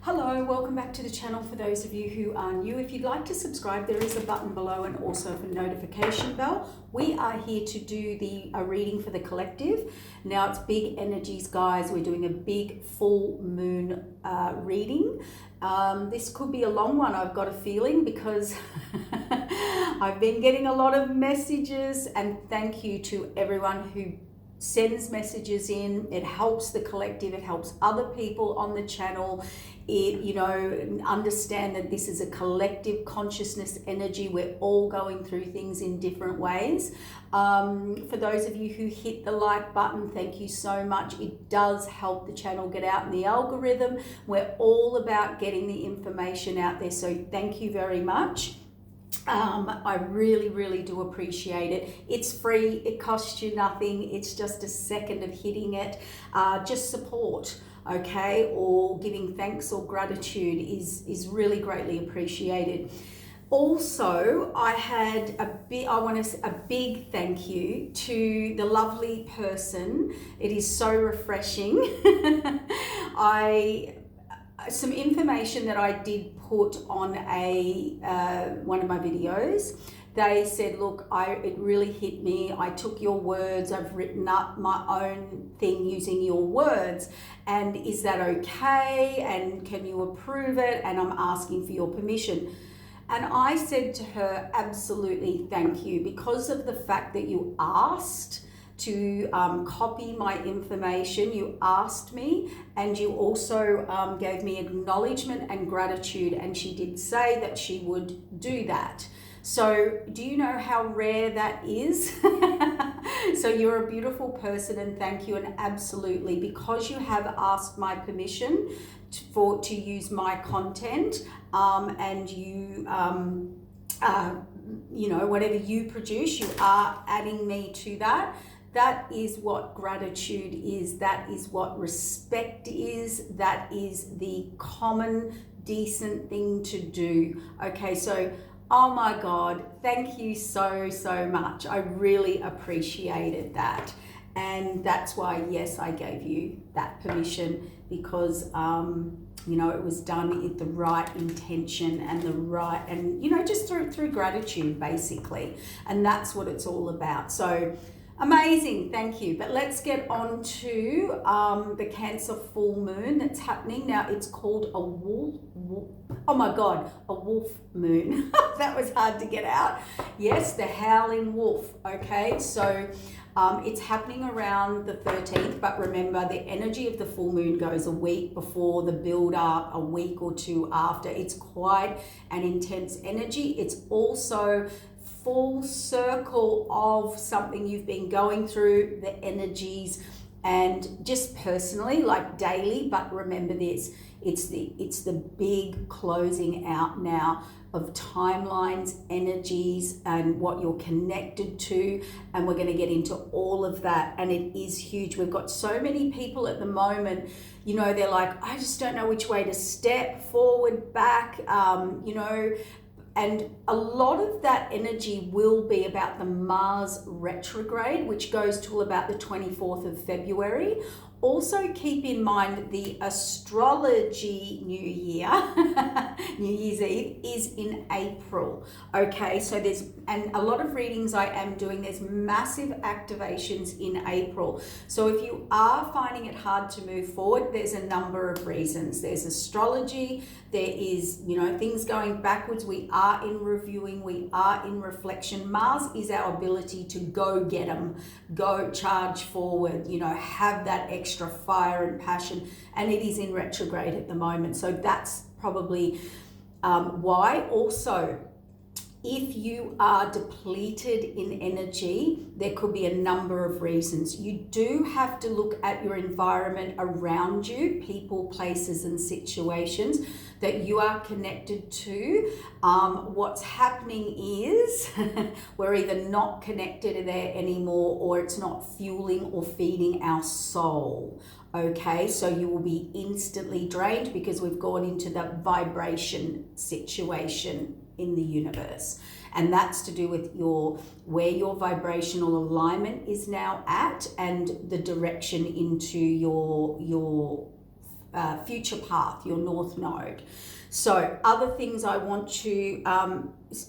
Hello, welcome back to the channel. For those of you who are new, if you'd like to subscribe, there is a button below and also a notification bell. We are here to do a reading for the collective. Now it's big energies, guys. We're doing a big full moon reading. This could be a long one, I've got a feeling, because I've been getting a lot of messages, and thank you to everyone who sends messages in. It helps the collective, it helps other people on the channel. Understand that this is a collective consciousness energy. We're all going through things in different ways. For those of you who hit the like button, thank you so much. It does help the channel get out in the algorithm. We're all about getting the information out there, so thank you very much. I really do appreciate it. It's free, it costs you nothing, it's just a second of hitting it. Just support, okay, or giving thanks or gratitude is really greatly appreciated. Also, I want to say a big thank you to the lovely person. It is so refreshing. Some information that I did put on one of my videos. They said, look, it really hit me. I took your words. I've written up my own thing using your words. And is that okay? And can you approve it? And I'm asking for your permission. And I said to her, absolutely, thank you. Because of the fact that you asked to copy my information, you asked me, and you also gave me acknowledgement and gratitude, and she did say that she would do that. So do you know how rare that is? So you're a beautiful person, and thank you. And absolutely, because you have asked my permission to use my content, and you whatever you produce, you are adding me to that. That is what gratitude is. That is what respect is. That is the common, decent thing to do. Okay, so, oh my God, thank you so much. I really appreciated that. And that's why, yes, I gave you that permission, because, it was done with the right intention and just through gratitude, basically. And that's what it's all about. So, amazing, thank you. But let's get on to the Cancer full moon that's happening now. It's called a wolf moon. That was hard to get out. Yes, the howling wolf. Okay, so it's happening around the 13th, but remember, the energy of the full moon goes a week before the build up, a week or two after. It's quite an intense energy. It's also full circle of something you've been going through, the energies, and just personally, like daily. But remember this, it's the big closing out now of timelines, energies, and what you're connected to, and we're going to get into all of that. And it is huge. We've got so many people at the moment, they're like, I just don't know which way to step forward, back, and a lot of that energy will be about the Mars retrograde, which goes till about the 24th of February. Also keep in mind the Astrology New Year, New Year's Eve, is in April. Okay, so and a lot of readings I am doing, there's massive activations in April. So if you are finding it hard to move forward, there's a number of reasons. There's astrology, there is, things going backwards. We are in reviewing, we are in reflection. Mars is our ability to go get them, go charge forward, have that extra fire and passion, and it is in retrograde at the moment. So that's probably why. Also, if you are depleted in energy, there could be a number of reasons. You do have to look at your environment around you, people, places, and situations that you are connected to. What's happening is we're either not connected there anymore, or it's not fueling or feeding our soul. Okay, so you will be instantly drained because we've gone into the vibration situation in the universe, and that's to do with where your vibrational alignment is now at, and the direction into your future path, your north node. So other things I want to,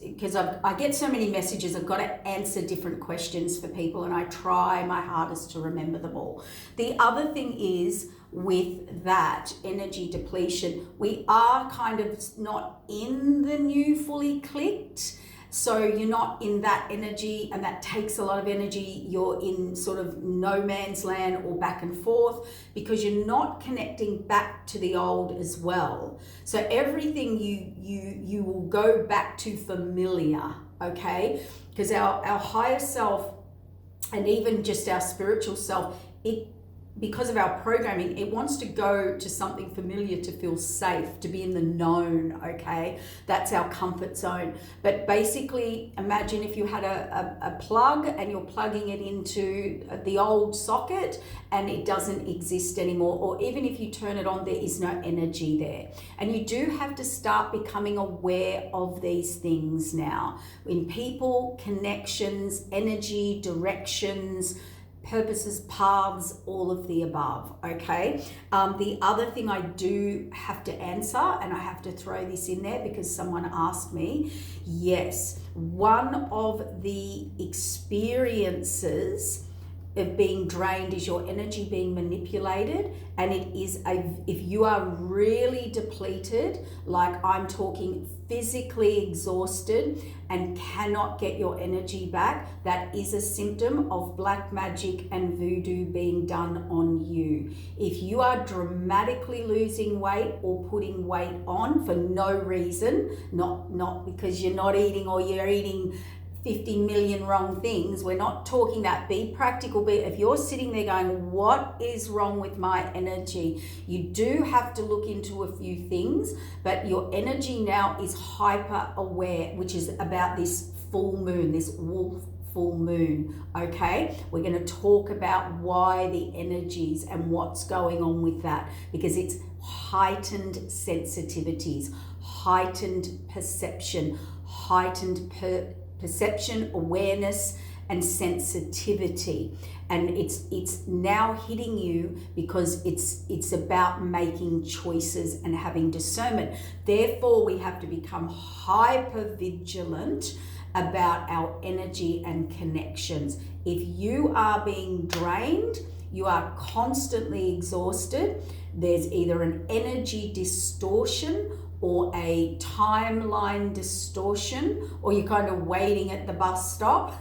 because I get so many messages, I've got to answer different questions for people, and I try my hardest to remember them all. The other thing is, with that energy depletion, we are kind of not in the new fully clicked. So you're not in that energy, and that takes a lot of energy. You're in sort of no man's land or back and forth, because you're not connecting back to the old as well. So everything you will go back to familiar, okay? Because our higher self, and even just our spiritual self, because of our programming, it wants to go to something familiar to feel safe, to be in the known, okay? That's our comfort zone. But basically, imagine if you had a plug and you're plugging it into the old socket and it doesn't exist anymore, or even if you turn it on, there is no energy there. And you do have to start becoming aware of these things now. In people, connections, energy, directions, purposes, paths, all of the above, okay? The other thing I do have to answer, and I have to throw this in there because someone asked me, yes, one of the experiences of being drained is your energy being manipulated, and it is if you are really depleted, like I'm talking physically exhausted and cannot get your energy back, that is a symptom of black magic and voodoo being done on you. If you are dramatically losing weight or putting weight on for no reason, not because you're not eating or you're eating 50 million wrong things. We're not talking that. Be practical. If you're sitting there going, what is wrong with my energy? You do have to look into a few things, but your energy now is hyper aware, which is about this full moon, this wolf full moon, okay? We're going to talk about why the energies and what's going on with that, because it's heightened sensitivities, heightened perception, heightened perception, awareness, and sensitivity. And it's now hitting you because it's about making choices and having discernment. Therefore, we have to become hyper vigilant about our energy and connections. If you are being drained, you are constantly exhausted, there's either an energy distortion or a timeline distortion, or you're kind of waiting at the bus stop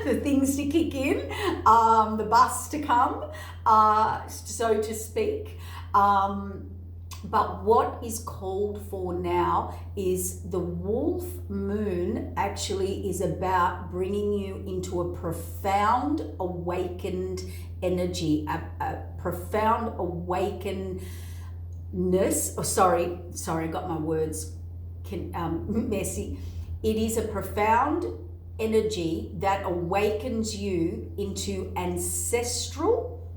for things to kick in, the bus to come, so to speak. But what is called for now is the wolf moon actually is about bringing you into a profound awakened energy, a profound awakened sorry, I got my words messy. It is a profound energy that awakens you into ancestral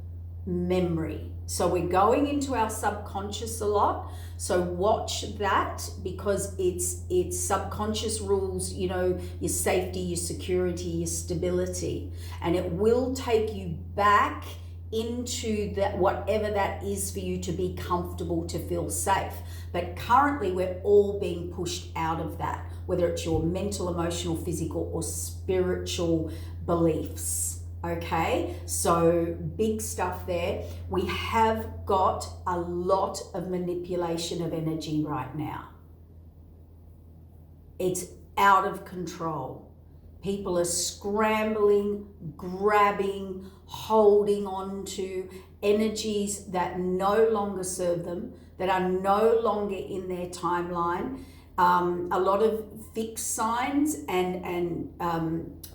memory. So we're going into our subconscious a lot. So watch that, because it's subconscious rules, you know, your safety, your security, your stability, and it will take you back into that, whatever that is for you to be comfortable, to feel safe. But currently we're all being pushed out of that, whether it's your mental, emotional, physical, or spiritual beliefs. Okay, so big stuff there. We have got a lot of manipulation of energy right now. It's out of control. People are scrambling, grabbing, holding on to energies that no longer serve them, that are no longer in their timeline. A lot of fixed signs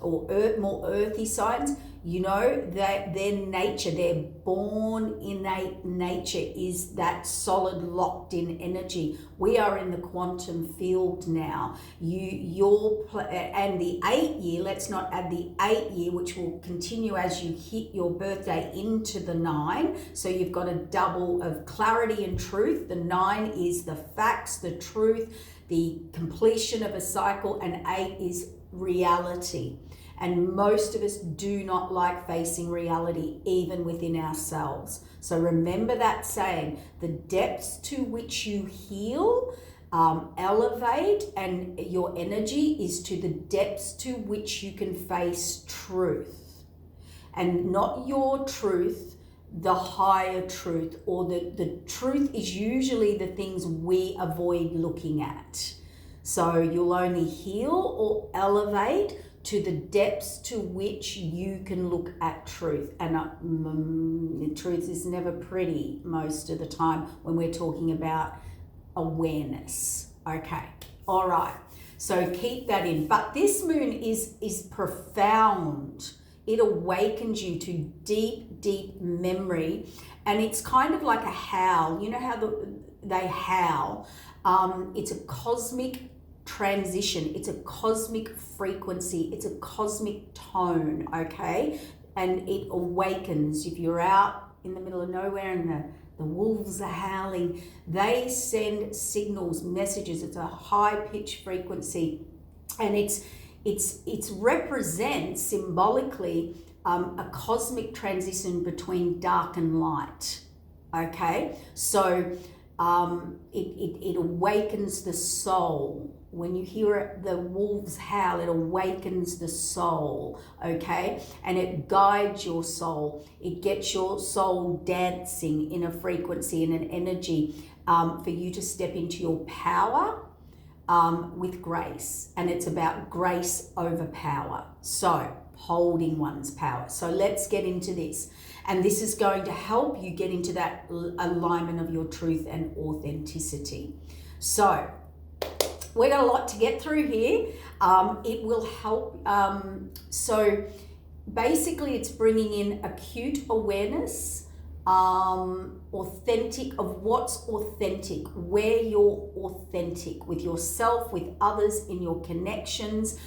or more earthy signs, you know, that their nature, their born innate nature is that solid, locked in energy. We are in the quantum field now. And the 8 year, let's not add the 8 year, which will continue as you hit your birthday into the 9. So you've got a double of clarity and truth. The 9 is the facts, the truth, the completion of a cycle, and 8 is reality. And most of us do not like facing reality, even within ourselves. So remember that saying, the depths to which you heal, elevate, and your energy is to the depths to which you can face truth. And not your truth, the higher truth, or the truth is usually the things we avoid looking at. So you'll only heal or elevate to the depths to which you can look at truth. And truth is never pretty most of the time when we're talking about awareness. Okay, all right. So keep that in. But this moon is profound. It awakens you to deep, deep memory. And it's kind of like a howl. You know how they howl? It's a cosmic transition. It's a cosmic frequency. It's a cosmic tone, okay? And it awakens. If you're out in the middle of nowhere and the wolves are howling, they send signals, messages. It's a high-pitched frequency. And it's represents symbolically a cosmic transition between dark and light, okay? So it awakens the soul. When you hear the wolves howl, it awakens the soul, okay? And it guides your soul. It gets your soul dancing in a frequency and an energy for you to step into your power with grace. And it's about grace over power. So holding one's power. So let's get into this. And this is going to help you get into that alignment of your truth and authenticity. So we've got a lot to get through here. It will help. So basically it's bringing in acute awareness, authentic, of what's authentic, where you're authentic with yourself, with others, in your connections.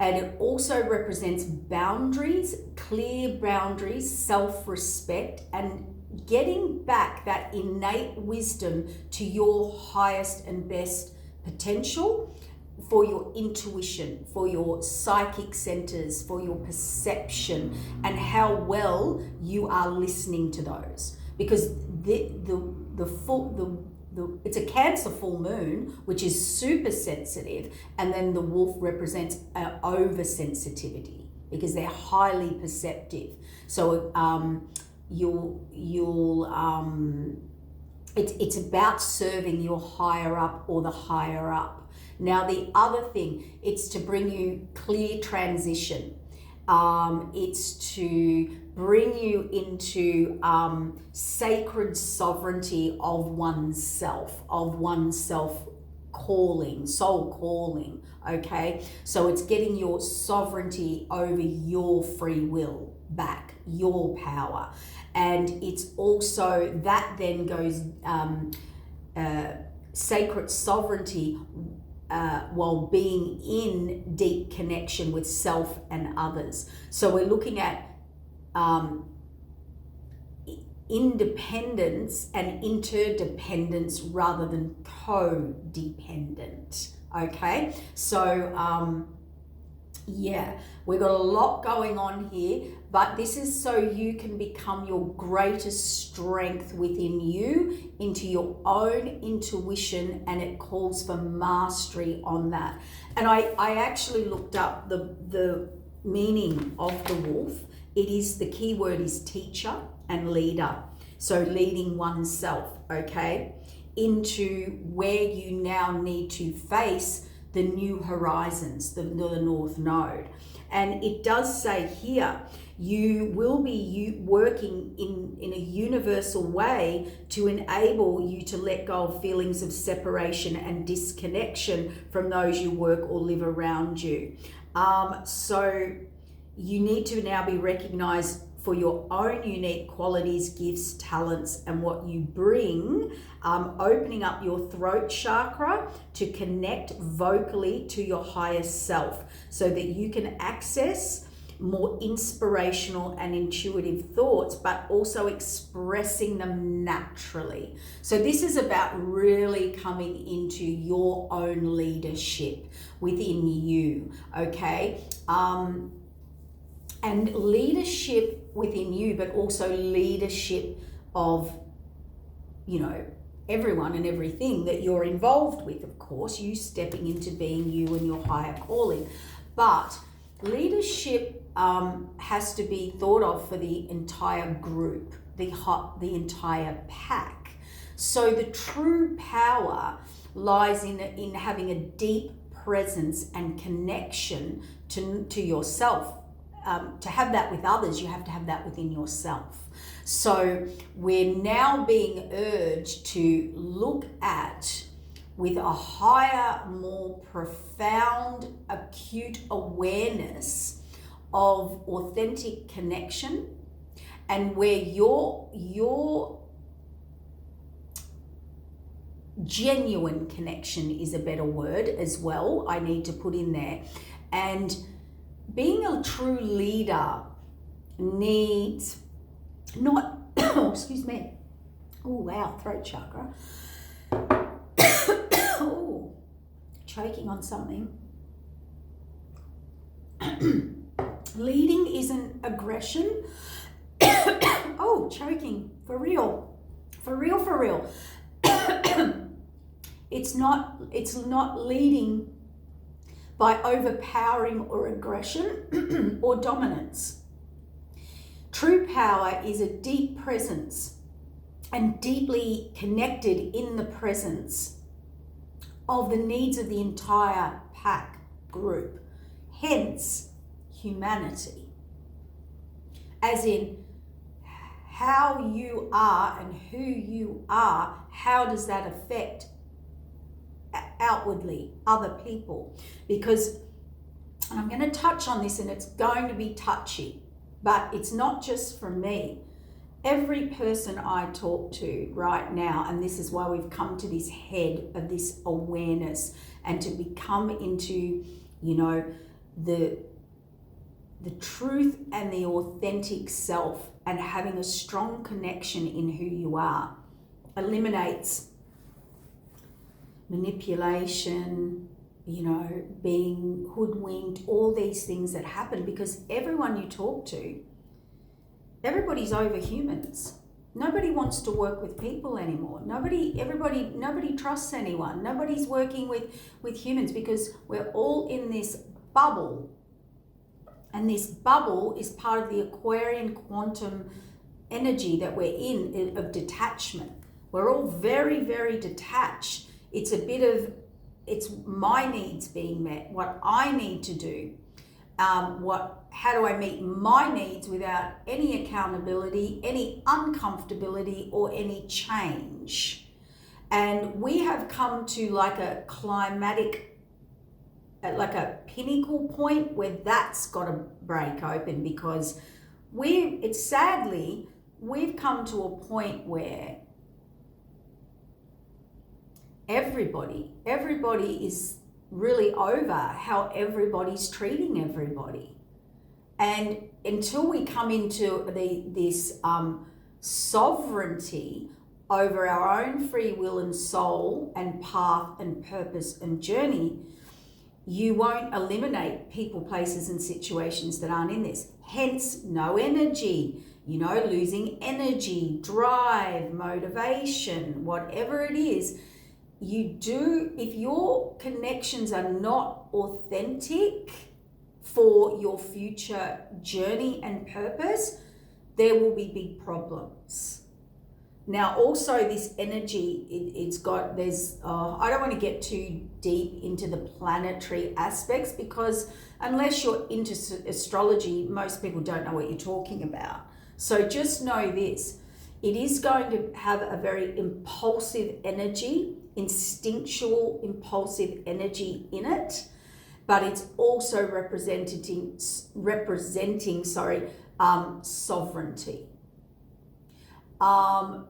And it also represents boundaries, clear boundaries, self-respect, and getting back that innate wisdom to your highest and best potential, for your intuition, for your psychic centers, for your perception, and how well you are listening to those. Because it's a Cancer full moon, which is super sensitive, and then the wolf represents oversensitivity because they're highly perceptive. So it's about serving your higher up or the higher up. Now the other thing, it's to bring you clear transition. It's to bring you into sacred sovereignty of oneself calling, soul calling, okay? So it's getting your sovereignty over your free will back, your power. And it's also, that then goes sacred sovereignty while being in deep connection with self and others. So we're looking at independence and interdependence rather than codependent, okay? So yeah, we've got a lot going on here, but this is so you can become your greatest strength within you, into your own intuition, and it calls for mastery on that. And I actually looked up the meaning of the wolf. It is, the key word is teacher and leader. So leading oneself, okay, into where you now need to face the new horizons, the North Node. And it does say here, you will be working in a universal way to enable you to let go of feelings of separation and disconnection from those you work or live around you. So you need to now be recognized for your own unique qualities, gifts, talents, and what you bring, opening up your throat chakra to connect vocally to your higher self so that you can access more inspirational and intuitive thoughts, but also expressing them naturally. So this is about really coming into your own leadership within you, okay? and leadership within you, but also leadership of, everyone and everything that you're involved with, of course, you stepping into being you and your higher calling. But leadership has to be thought of for the entire group, the entire pack. So the true power lies in having a deep presence and connection to yourself. To have that with others, you have to have that within yourself. So we're now being urged to look at, with a higher, more profound, acute awareness of authentic connection, and where your genuine connection is a better word as well, I need to put in there. And being a true leader needs not, excuse me, oh wow, throat chakra, oh, choking on something. Leading isn't aggression. Oh, choking, for real. It's not leading by overpowering or aggression or dominance. True power is a deep presence and deeply connected in the presence of the needs of the entire pack group, hence humanity. As in, how you are and who you are, how does that affect outwardly other people? Because, and I'm going to touch on this, and it's going to be touchy, but it's not just for me. Every person I talk to right now, and this is why we've come to this head of this awareness and to become into, the truth and the authentic self, and having a strong connection in who you are, eliminates manipulation, being hoodwinked, all these things that happen, because everyone you talk to, everybody's over humans. Nobody wants to work with people anymore. Nobody trusts anyone. Nobody's working with humans, because we're all in this bubble. And this bubble is part of the Aquarian quantum energy that we're in, of detachment. We're all very, very detached. It's it's my needs being met, what I need to do. How do I meet my needs without any accountability, any uncomfortability, or any change? And we have come to like a climatic, like a pinnacle point where that's got to break open, because sadly, we've come to a point where everybody is really over how everybody's treating everybody. And until we come into this sovereignty over our own free will and soul and path and purpose and journey, you won't eliminate people, places, and situations that aren't in this. Hence, no energy, losing energy, drive, motivation, whatever it is. If your connections are not authentic for your future journey and purpose, there will be big problems. Now, also this energy, I don't want to get too deep into the planetary aspects, because unless you're into astrology, most people don't know what you're talking about. So just know this, it is going to have a very impulsive energy, instinctual, impulsive energy in it, but it's also representing sovereignty.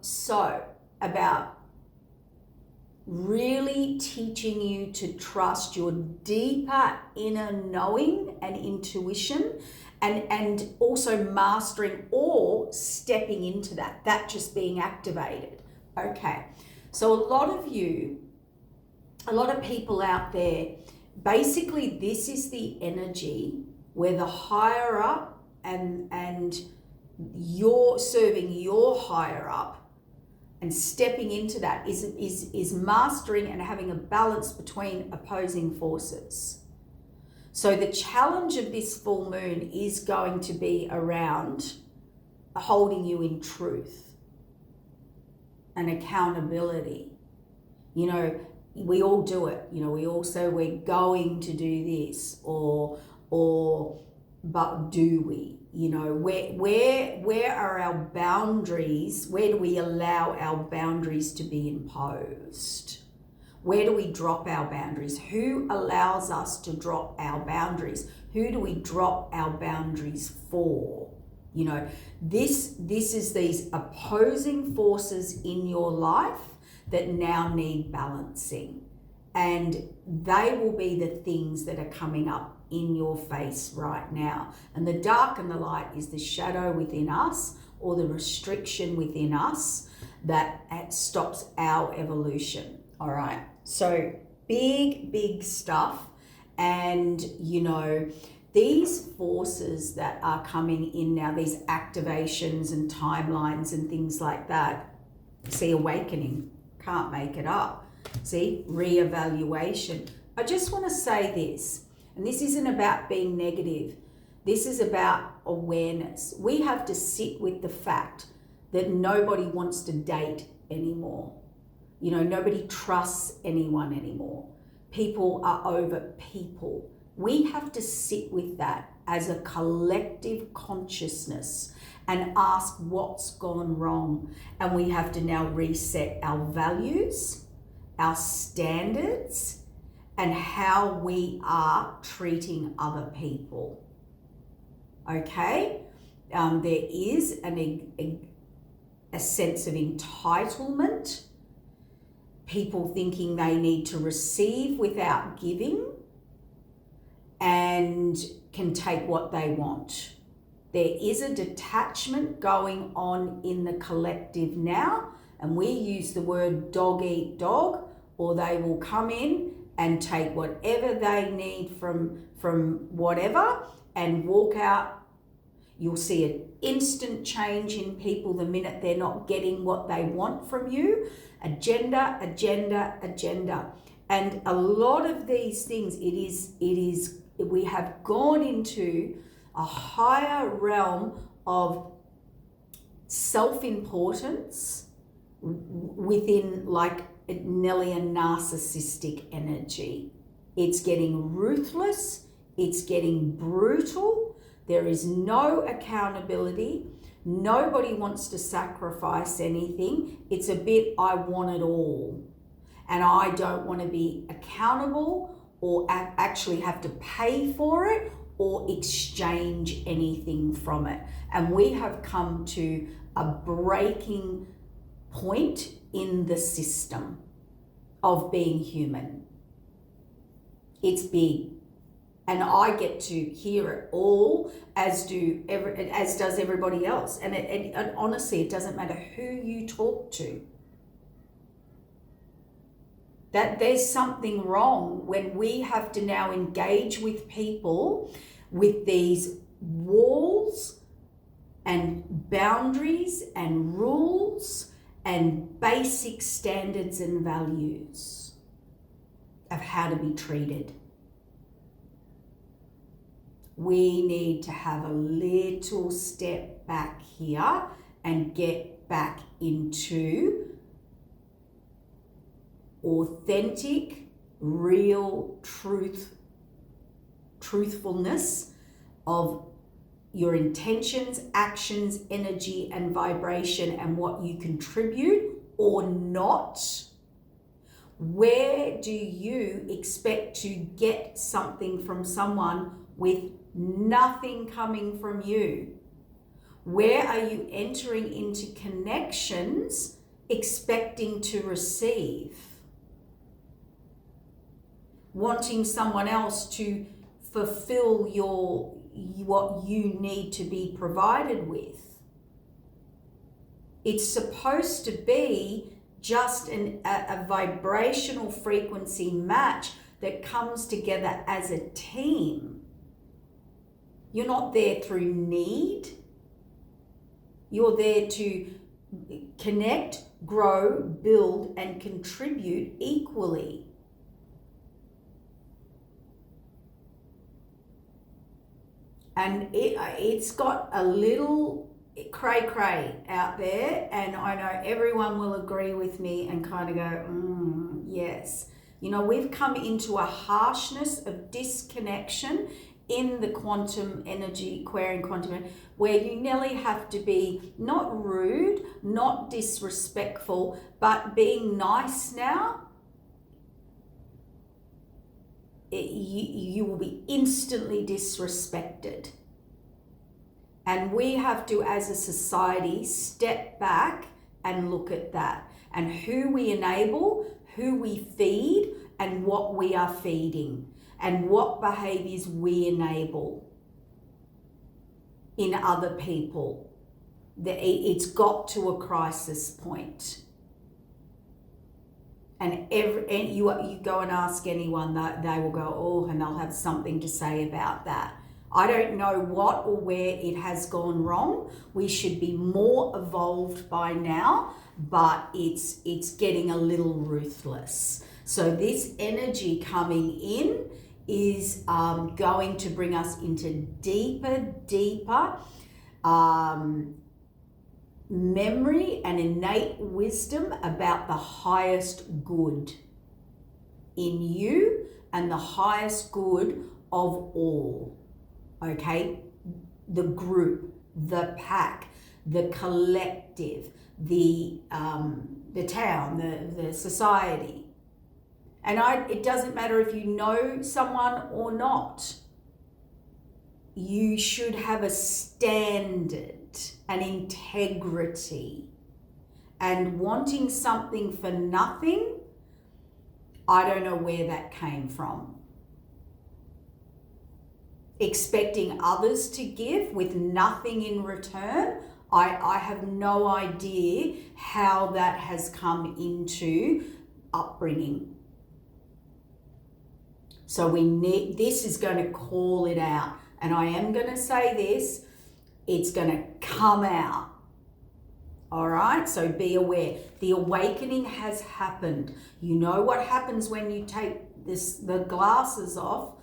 So about really teaching you to trust your deeper inner knowing and intuition, and also mastering or stepping into that just being activated. Okay. So a lot of people out there, basically this is the energy where the higher up and you're serving your higher up and stepping into that is mastering and having a balance between opposing forces. So the challenge of this full moon is going to be around holding you in truth and accountability. You know, we all do it. You know, we all say we're going to do this, or but do we? You know, where are our boundaries? Where do we allow our boundaries to be imposed? Where do we drop our boundaries? Who allows us to drop our boundaries? Who do we drop our boundaries for? You know, this is these opposing forces in your life that now need balancing. And they will be the things that are coming up in your face right now. And the dark and the light is the shadow within us, or the restriction within us that stops our evolution. All right. So big stuff. And, you know, these forces that are coming in now, these activations and timelines and things like that, see, awakening, can't make it up. See, reevaluation. I just want to say this, and this isn't about being negative. This is about awareness. We have to sit with the fact that nobody wants to date anymore. You know, nobody trusts anyone anymore. People are over people. We have to sit with that as a collective consciousness and ask what's gone wrong. And we have to now reset our values, our standards, and how we are treating other people. Okay? There is a sense of entitlement, people thinking they need to receive without giving and can take what they want. There is a detachment going on in the collective now, and we use the word dog eat dog, or they will come in and take whatever they need from whatever and walk out. You'll see an instant change in people the minute they're not getting what they want from you. Agenda. And a lot of these things, we have gone into a higher realm of self-importance within, like, nearly a narcissistic energy. It's getting ruthless, it's getting brutal, there is no accountability, nobody wants to sacrifice anything. It's a bit, I want it all, and I don't want to be accountable or actually have to pay for it or exchange anything from it. And we have come to a breaking point in the system of being human. It's big. And I get to hear it all, as does everybody else. And honestly, it doesn't matter who you talk to. That there's something wrong when we have to now engage with people with these walls and boundaries and rules and basic standards and values of how to be treated. We need to have a little step back here and get back into authentic, real truthfulness of your intentions, actions, energy, and vibration, and what you contribute or not. Where do you expect to get something from someone with nothing coming from you? Where are you entering into connections expecting to receive? Wanting someone else to fulfill what you need to be provided with. It's supposed to be just a vibrational frequency match that comes together as a team. You're not there through need. You're there to connect, grow, build, and contribute equally. And it's got a little cray-cray out there, and I know everyone will agree with me and kind of go, yes. You know, we've come into a harshness of disconnection in the quantum energy, Aquarian quantum, where you nearly have to be not rude, not disrespectful, but being nice now. You will be instantly disrespected. And we have to, as a society, step back and look at that. And who we enable, who we feed, and what we are feeding. And what behaviors we enable in other people. It's got to a crisis point. And you go and ask anyone, that they will go, oh, and they'll have something to say about that. I don't know what or where it has gone wrong. We should be more evolved by now, but it's getting a little ruthless. So this energy coming in is going to bring us into deeper memory and innate wisdom about the highest good in you and the highest good of all. Okay? The group, the pack, the collective, the town, the society. And it doesn't matter if you know someone or not. You should have a standard, an integrity. And wanting something for nothing, I don't know where that came from. Expecting others to give with nothing in return, I have no idea how that has come into upbringing. So this is going to call it out. And I am going to say this, it's going to come out. All right, so be aware. The awakening has happened. You know what happens when you take the glasses off,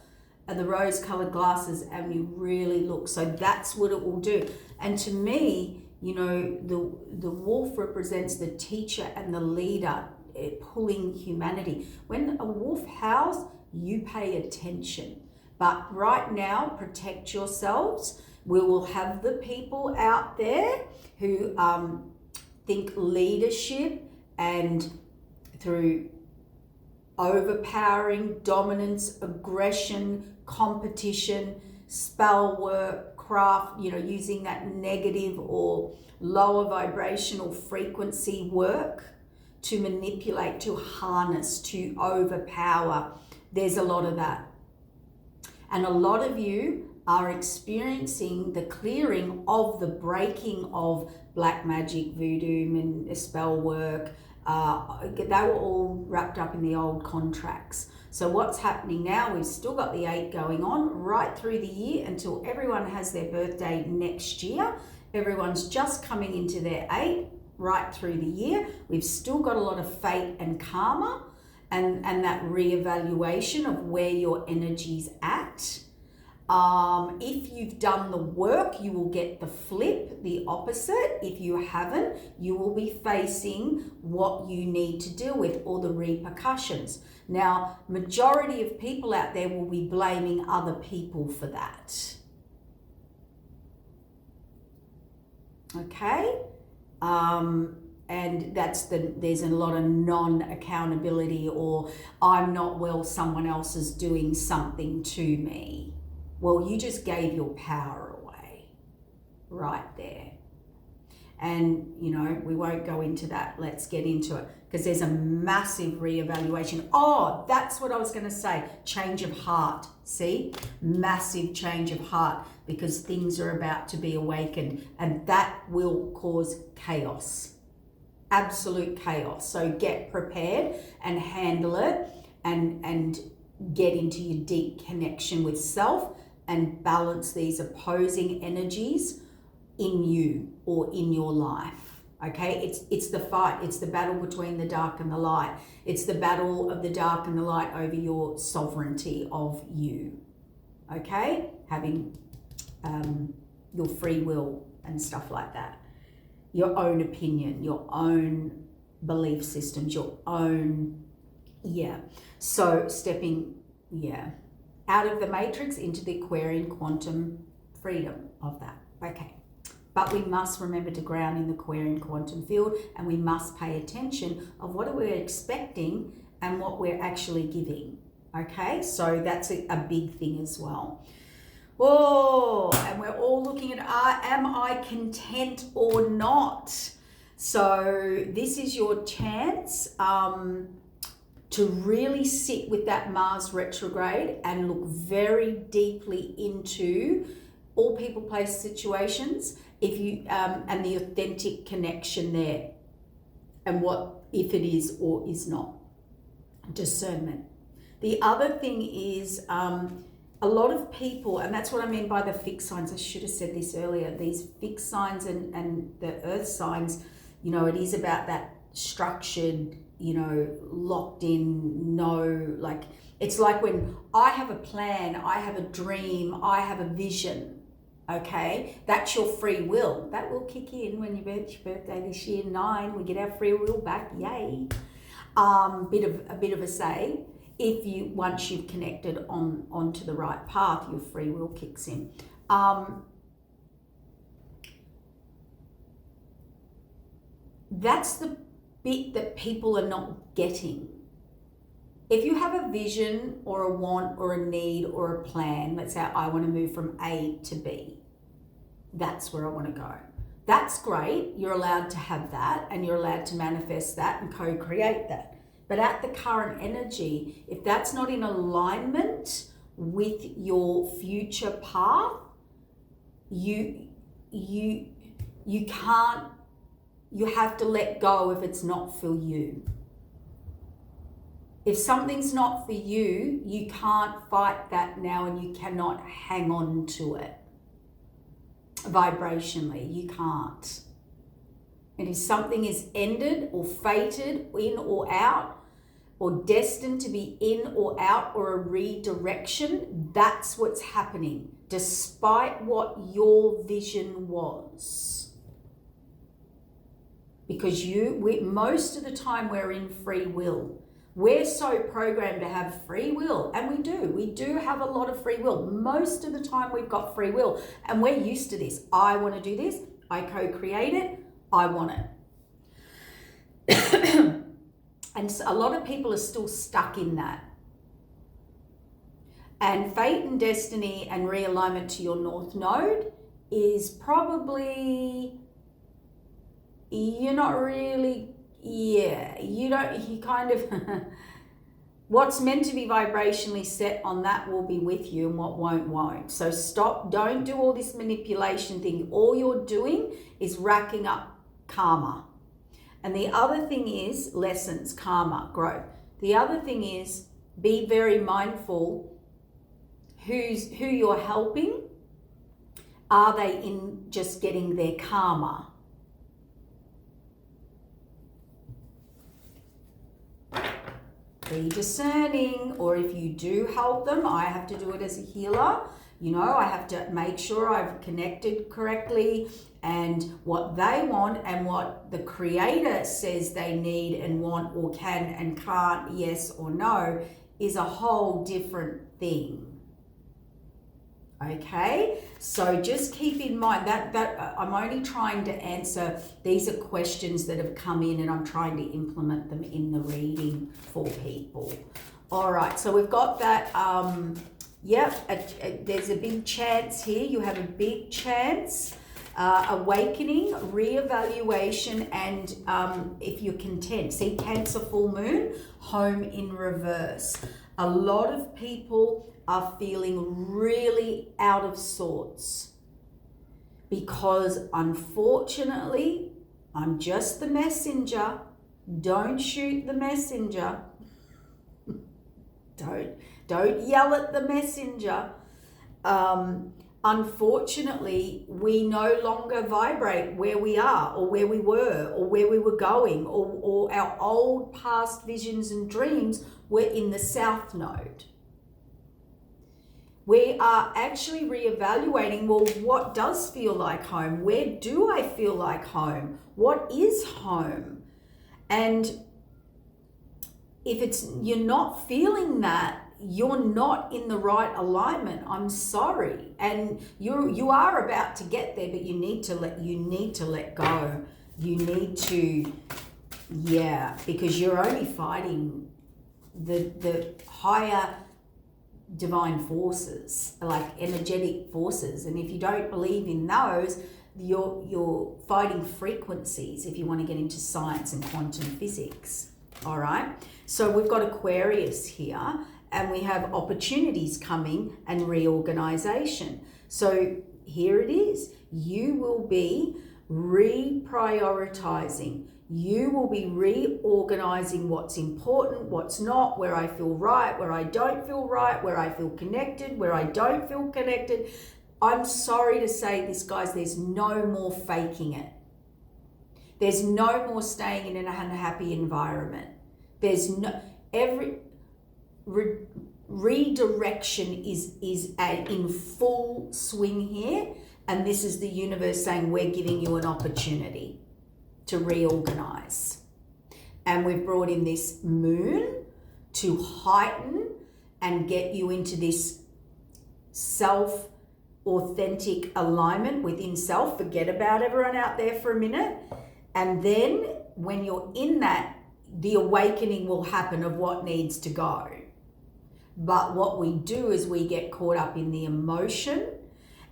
the rose-colored glasses, and you really look. So that's what it will do. And to me, you know, the wolf represents the teacher and the leader, pulling humanity. When a wolf howls, you pay attention. But right now, protect yourselves. We will have the people out there who think leadership and through overpowering, dominance, aggression, competition, spell work, craft, you know, using that negative or lower vibrational frequency work to manipulate, to harness, to overpower. There's a lot of that. And a lot of you are experiencing the clearing of the breaking of black magic, voodoo, and spell work. They were all wrapped up in the old contracts. So what's happening now, we've still got the 8 going on right through the year until everyone has their birthday next year. Everyone's just coming into their 8 right through the year. We've still got a lot of fate and karma and that reevaluation of where your energy's at. If you've done the work, you will get the flip, the opposite. If you haven't, you will be facing what you need to deal with, or the repercussions. Now, majority of people out there will be blaming other people for that. Okay? And there's a lot of non-accountability, or I'm not well, someone else is doing something to me. Well, you just gave your power away right there. And, you know, we won't go into that. Let's get into it, because there's a massive reevaluation. Oh, that's what I was going to say. Change of heart. See? Massive change of heart, because things are about to be awakened, and that will cause chaos. Absolute chaos. So get prepared and handle it, and get into your deep connection with self and balance these opposing energies in you or in your life. Okay, it's the fight, it's the battle between the dark and the light. It's the battle of the dark and the light over your sovereignty of you. Okay, having your free will and stuff like that. Your own opinion, your own belief systems, your own, So stepping, out of the matrix into the Aquarian quantum freedom of that. Okay. But we must remember to ground in the Aquarian quantum field, and we must pay attention of what we're expecting and what we're actually giving. Okay, so that's a big thing as well. Oh, and we're all looking at, am I content or not? So this is your chance to really sit with that Mars retrograde and look very deeply into all people, place, situations, if you and the authentic connection there, and what if it is or is not. Discernment. The other thing is a lot of people, and that's what I mean by the fixed signs. I should have said this earlier. These fixed signs and the earth signs, it is about that structured, locked in, it's like when I have a plan, I have a dream, I have a vision. Okay, that's your free will. That will kick in when your birthday this year, 9. We get our free will back, yay! A bit of a say. Once you've connected onto the right path, your free will kicks in. That's the bit that people are not getting. If you have a vision or a want or a need or a plan, let's say I want to move from A to B, that's where I want to go. That's great. You're allowed to have that, and you're allowed to manifest that and co-create that. But at the current energy, if that's not in alignment with your future path, you can't, you have to let go if it's not for you. If something's not for you, you can't fight that now, and you cannot hang on to it vibrationally. You can't. And if something is ended or fated, in or out, or destined to be in or out, or a redirection, that's what's happening, despite what your vision was. Because most of the time we're in free will. We're so programmed to have free will, and we do have a lot of free will. Most of the time we've got free will, and we're used to this. I want to do this, I co-create it, I want it. And so a lot of people are still stuck in that. And fate and destiny and realignment to your North Node is probably, you're not really, you kind of, what's meant to be vibrationally set on that will be with you, and what won't. So stop, don't do all this manipulation thing. All you're doing is racking up karma. And the other thing is lessons, karma, growth. The other thing is be very mindful who you're helping. Are they in just getting their karma? Be discerning, or if you do help them, I have to do it as a healer. I have to make sure I've connected correctly, and what they want and what the creator says they need and want or can and can't, yes or no, is a whole different thing. Okay, so just keep in mind that I'm only trying to answer, these are questions that have come in, and I'm trying to implement them in the reading for people. All right, so we've got that. There's a big chance here. You have a big chance. Awakening, reevaluation, and if you're content. See, Cancer full moon, home in reverse. A lot of people are feeling really out of sorts because, unfortunately, I'm just the messenger. Don't shoot the messenger. Don't yell at the messenger. Unfortunately, we no longer vibrate where we are or where we were or where we were going, or our old past visions and dreams were in the south node. We are actually reevaluating, well, what does feel like home? Where do I feel like home? What is home? And if you're not feeling that, you're not in the right alignment. I'm sorry. And you are about to get there, but you need to let go. You need to, because you're only fighting the higher divine forces, like energetic forces. And if you don't believe in those, you're fighting frequencies if you want to get into science and quantum physics. All right. So we've got Aquarius here, and we have opportunities coming and reorganization. So here it is. You will be reprioritizing. You will be reorganizing what's important, what's not, where I feel right, where I don't feel right, where I feel connected, where I don't feel connected. I'm sorry to say this, guys, there's no more faking it. There's no more staying in an unhappy environment. There's no, redirection is in full swing here, and this is the universe saying we're giving you an opportunity to reorganize. And we've brought in this moon to heighten and get you into this self-authentic alignment within self. Forget about everyone out there for a minute. And then when you're in that, the awakening will happen of what needs to go. But what we do is we get caught up in the emotion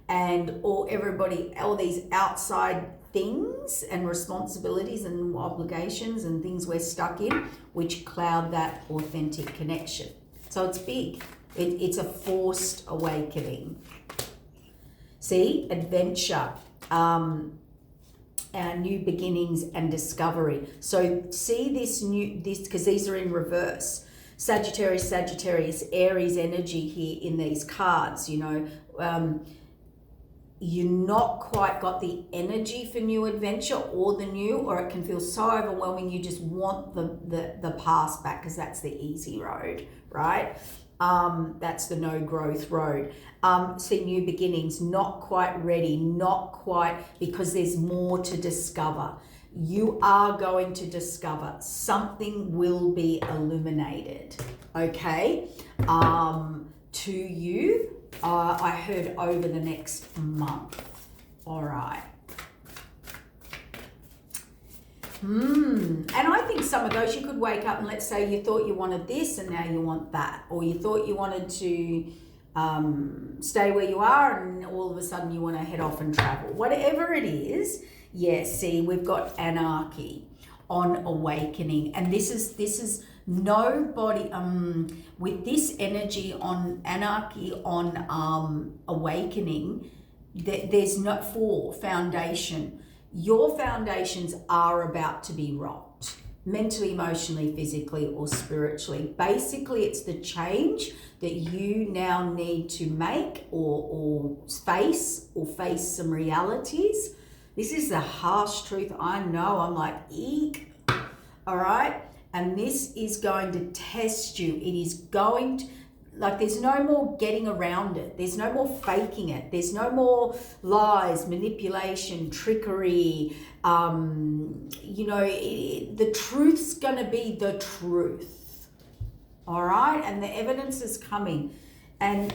and all these outside things and responsibilities and obligations and things we're stuck in, which cloud that authentic connection. So it's big. It's a forced awakening. See, adventure, new beginnings and discovery. So see this because these are in reverse. Sagittarius, Aries energy here in these cards, you're not quite got the energy for new adventure or the new, or it can feel so overwhelming you just want the past back because that's the easy road, right? That's the no growth road. See, new beginnings, not quite ready, because there's more to discover. You are going to discover something will be illuminated, okay, to you. I heard over the next month. All right. And I think some of those, you could wake up and let's say you thought you wanted this and now you want that, or you thought you wanted to stay where you are and all of a sudden you want to head off and travel. Whatever it is, see, we've got anarchy on awakening, and this is nobody with this energy on anarchy on awakening. There's no foundation. Your foundations are about to be rocked, mentally, emotionally, physically, or spiritually. Basically, it's the change that you now need to make or face some realities. This is the harsh truth. I know. I'm like, eek. All right. And this is going to test you. It is going to, there's no more getting around it. There's no more faking it. There's no more lies, manipulation, trickery. The truth's going to be the truth. All right. And the evidence is coming. And,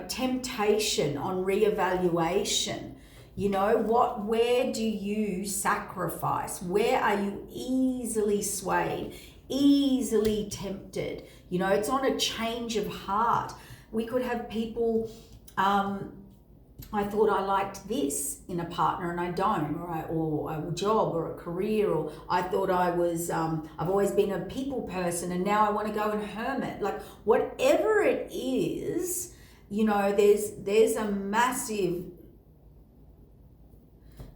temptation on reevaluation. Where do you sacrifice? Where are you easily swayed, easily tempted? It's on a change of heart. We could have people, I thought I liked this in a partner and I don't, or a job or a career, or I thought I was, I've always been a people person and now I want to go and hermit. Whatever it is, there's a massive,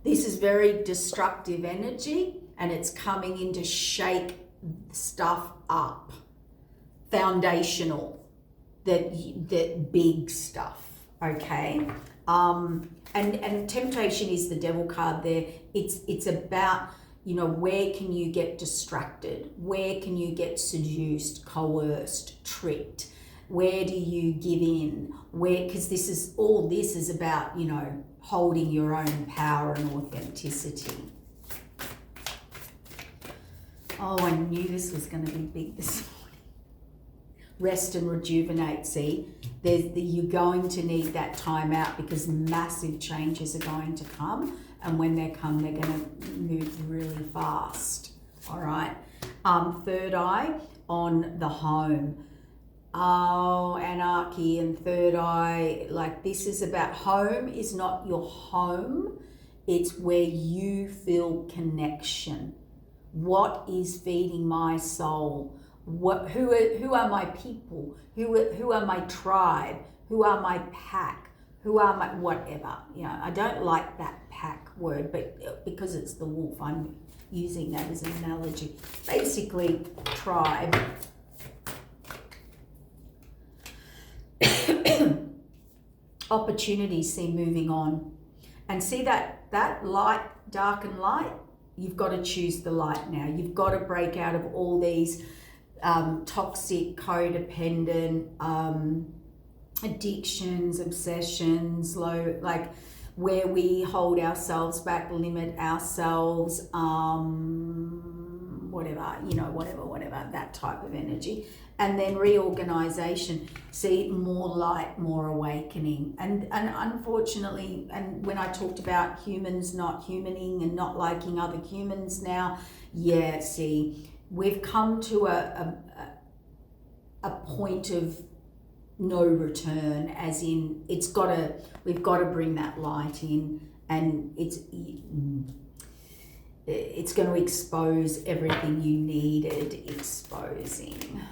this is very destructive energy and it's coming in to shake stuff up. Foundational, that big stuff, okay? And temptation is the devil card there. It's about, you know, where can you get distracted? Where can you get seduced, coerced, tricked? Where do you give in? Where, because this is about, you know, holding your own power and authenticity. Oh, I knew this was going to be big this morning. Rest and rejuvenate. See, you're going to need that time out because massive changes are going to come. And when they come, they're going to move really fast. All right. Third eye on the home. Oh, anarchy and third eye. Like, this is about home is not your home. It's where you feel connection. What is feeding my soul? Who are my people? Who are my tribe? Who are my pack? Who are my whatever? You know, I don't like that pack word, but because it's the wolf, I'm using that as an analogy. Basically, tribe. Opportunities see moving on. And see that light, dark and light? You've got to choose the light now. You've got to break out of all these toxic, codependent addictions, obsessions, where we hold ourselves back, limit ourselves, whatever, that type of energy. And then reorganization, see, more light, more awakening. And unfortunately, and when I talked about humans not humaning and not liking other humans now, yeah, see, we've come to a point of no return, as in we've got to bring that light in, and it's going to expose everything you needed exposing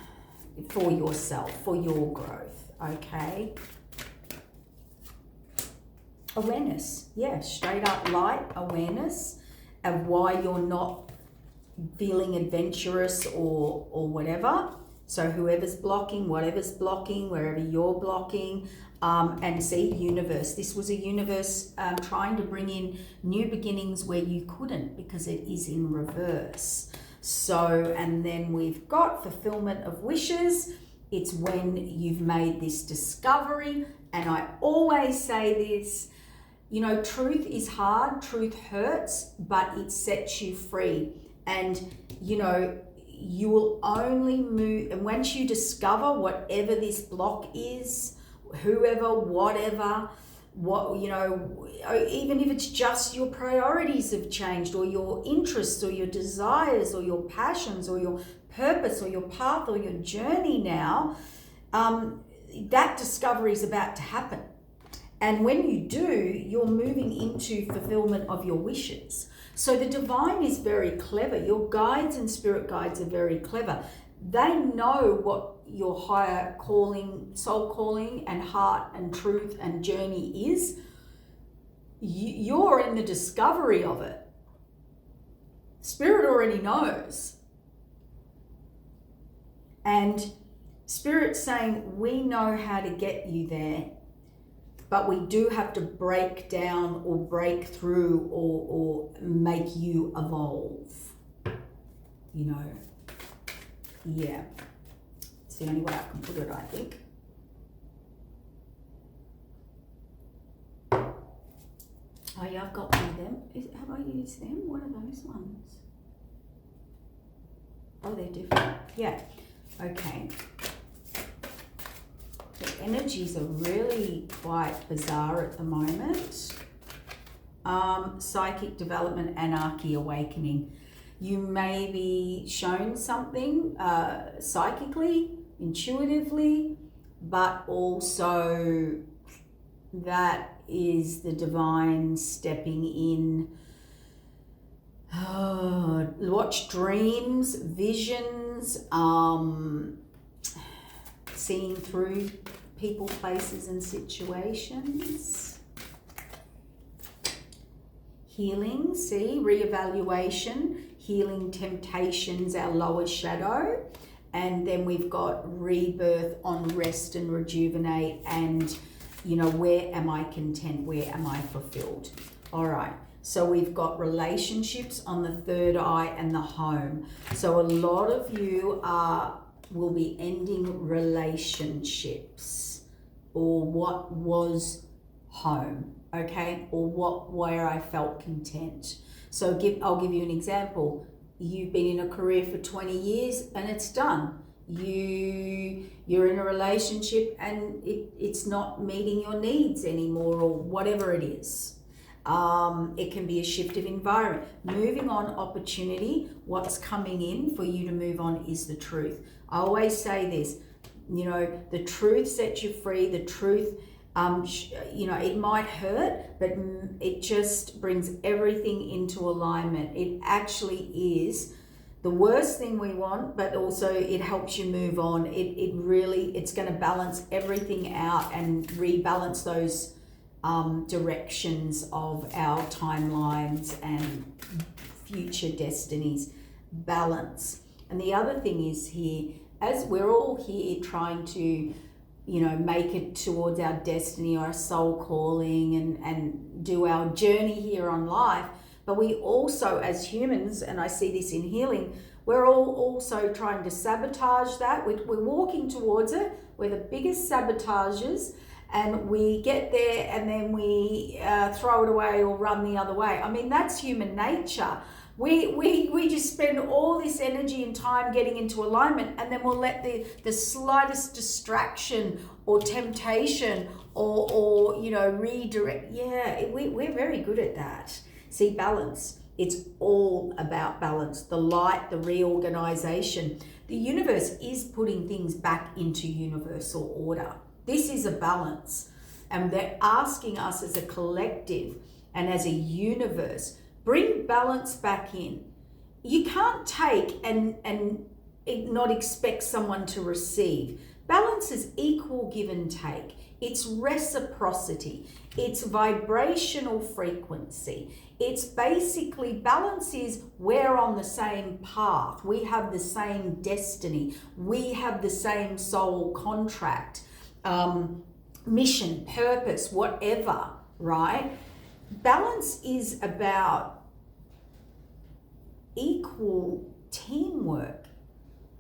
for yourself, for your growth, okay? Awareness, yeah, straight up light awareness of why you're not feeling adventurous or whatever. So whoever's blocking, whatever's blocking, wherever you're blocking, and see, universe. This was a universe trying to bring in new beginnings where you couldn't because it is in reverse. So, and then we've got fulfillment of wishes. It's when you've made this discovery. And I always say this, you know, truth is hard, truth hurts, but it sets you free. And, you know, you will only move, and once you discover whatever this block is, whoever, whatever, what, you know, even if it's just your priorities have changed, or your interests, or your desires, or your passions, or your purpose, or your path, or your journey now, that discovery is about to happen. And when you do, you're moving into fulfillment of your wishes. So the divine is very clever. Your guides and spirit guides are very clever. They know what your higher calling, soul calling, and heart and truth and journey is. You're in the discovery of it. Spirit already knows. And Spirit's saying, we know how to get you there, but we do have to break down or break through or make you evolve. You know, yeah. It's the only way I can put it, I think. Oh yeah, I've got one of them. Have I used them? What are those ones? Oh, they're different. Yeah. Okay. The energies are really quite bizarre at the moment. Psychic development, anarchy, awakening. You may be shown something psychically, intuitively, but also that is the divine stepping in. Watch dreams, visions, seeing through people, places, and situations. Healing, see, reevaluation, healing temptations, our lower shadow. And then we've got rebirth on rest and rejuvenate and where am I content? Where am I fulfilled? All right. So we've got relationships on the third eye and the home. So a lot of you will be ending relationships, or what was home, okay? Or where I felt content. So I'll give you an example. You've been in a career for 20 years and it's done. You're in a relationship and it's not meeting your needs anymore, or whatever it is. It can be a shift of environment. Moving on, opportunity. What's coming in for you to move on is the truth. I always say this, the truth sets you free. The truth, it might hurt, but it just brings everything into alignment. It actually is the worst thing we want, but also it helps you move on. It's going to balance everything out and rebalance those directions of our timelines and future destinies. Balance. And the other thing is here, as we're all here trying to make it towards our destiny or our soul calling and do our journey here on life, but we also, as humans, and I see this in healing, we're all also trying to sabotage that. We're walking towards it. We're the biggest sabotagers, and we get there and then we throw it away or run the other way. I mean, that's human nature. We just spend all this energy and time getting into alignment, and then we'll let the slightest distraction or temptation or redirect. Yeah, we're very good at that. See, balance. It's all about balance. The light, the reorganization. The universe is putting things back into universal order. This is a balance. And they're asking us as a collective and as a universe, bring balance back in. You can't take and not expect someone to receive. Balance is equal give and take. It's reciprocity. It's vibrational frequency. It's basically, balance is we're on the same path. We have the same destiny. We have the same soul contract, mission, purpose, whatever, right? Balance is about equal teamwork.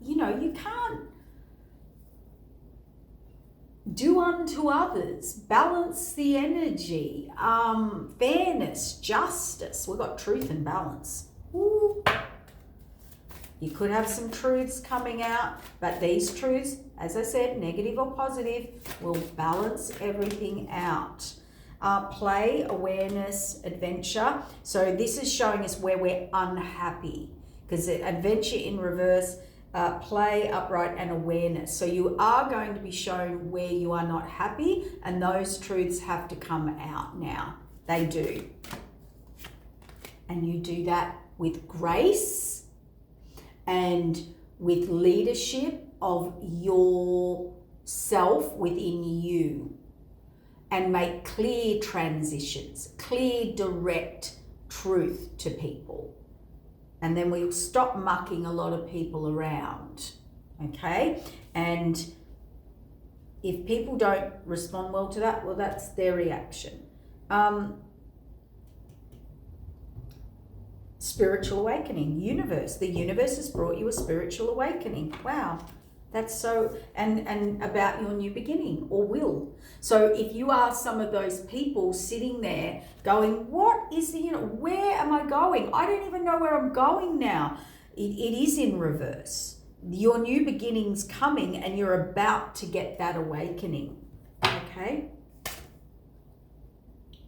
You can't do unto others, balance the energy, fairness, justice. We've got truth and balance. Woo. You could have some truths coming out, but these truths, as I said, negative or positive, will balance everything out. Play, awareness, adventure. So this is showing us where we're unhappy, because adventure in reverse, play, upright, and awareness. So you are going to be shown where you are not happy, and those truths have to come out now. They do. And you do that with grace and with leadership of yourself within you, and make clear transitions, clear, direct truth to people. And then we'll stop mucking a lot of people around, okay? And if people don't respond well to that, well, that's their reaction. Spiritual awakening, universe. The universe has brought you a spiritual awakening. Wow. That's so, and about your new beginning or will. So if you are some of those people sitting there going, what is where am I going? I don't even know where I'm going now. It is in reverse. Your new beginning's coming and you're about to get that awakening. Okay?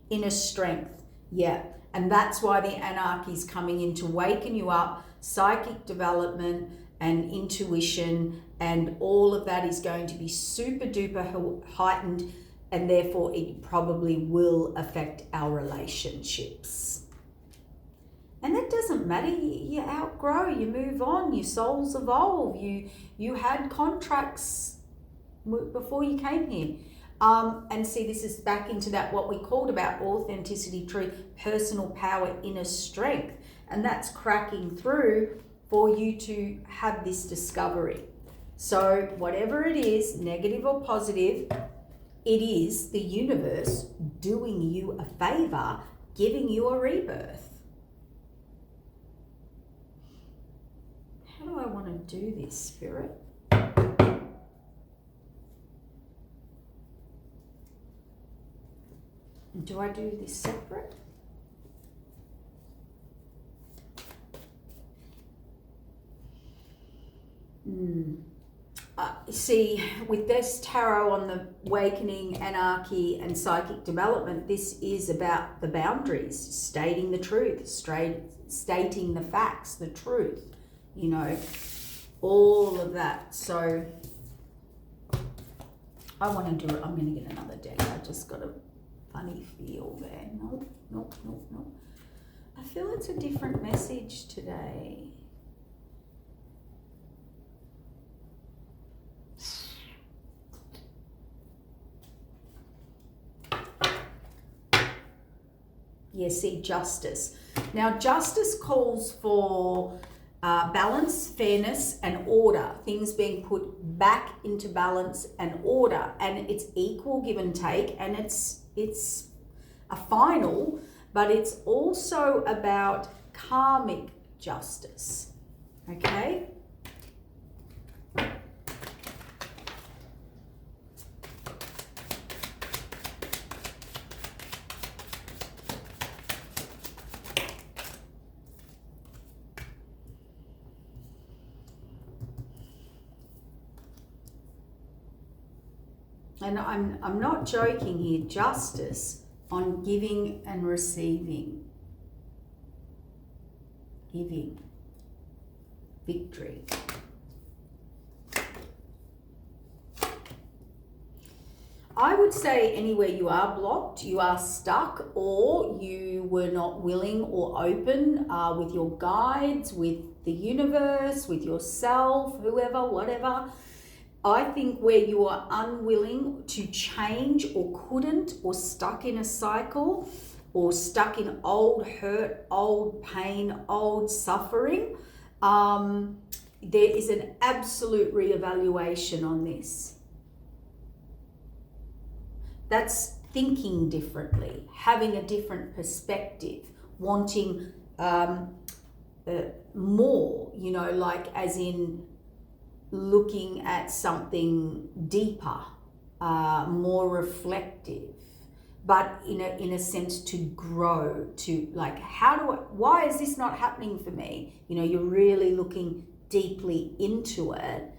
Inner strength. Yeah. And that's why the anarchy is coming in to waken you up, psychic development and intuition, and all of that is going to be super duper heightened, and therefore it probably will affect our relationships. And that doesn't matter. You outgrow, you move on, your souls evolve. You had contracts before you came here. And see, this is back into that what we called about authenticity, truth, personal power, inner strength. And that's cracking through for you to have this discovery. So whatever it is, negative or positive, it is the universe doing you a favor, giving you a rebirth. How do I want to do this, Spirit? Do I do this separate? See, with this tarot on the awakening, anarchy, and psychic development, this is about the boundaries, stating the truth, stating the facts, the truth, you know, all of that. So I want to do it. I'm going to get another deck. I just got a funny feel there. Nope. I feel it's a different message today. Yeah, see, justice. Now, justice calls for balance, fairness, and order. Things being put back into balance and order, and it's equal give and take, and it's a final, but it's also about karmic justice. Okay. And I'm not joking here, justice on giving and receiving. Giving. Victory. I would say anywhere you are blocked, you are stuck, or you were not willing or open with your guides, with the universe, with yourself, whoever, whatever. I think where you are unwilling to change or couldn't, or stuck in a cycle, or stuck in old hurt, old pain, old suffering, there is an absolute reevaluation on this. That's thinking differently, having a different perspective, wanting more, you know, like as in looking at something deeper, more reflective, but in a sense to grow, to like, why is this not happening for me? You know, you're really looking deeply into it,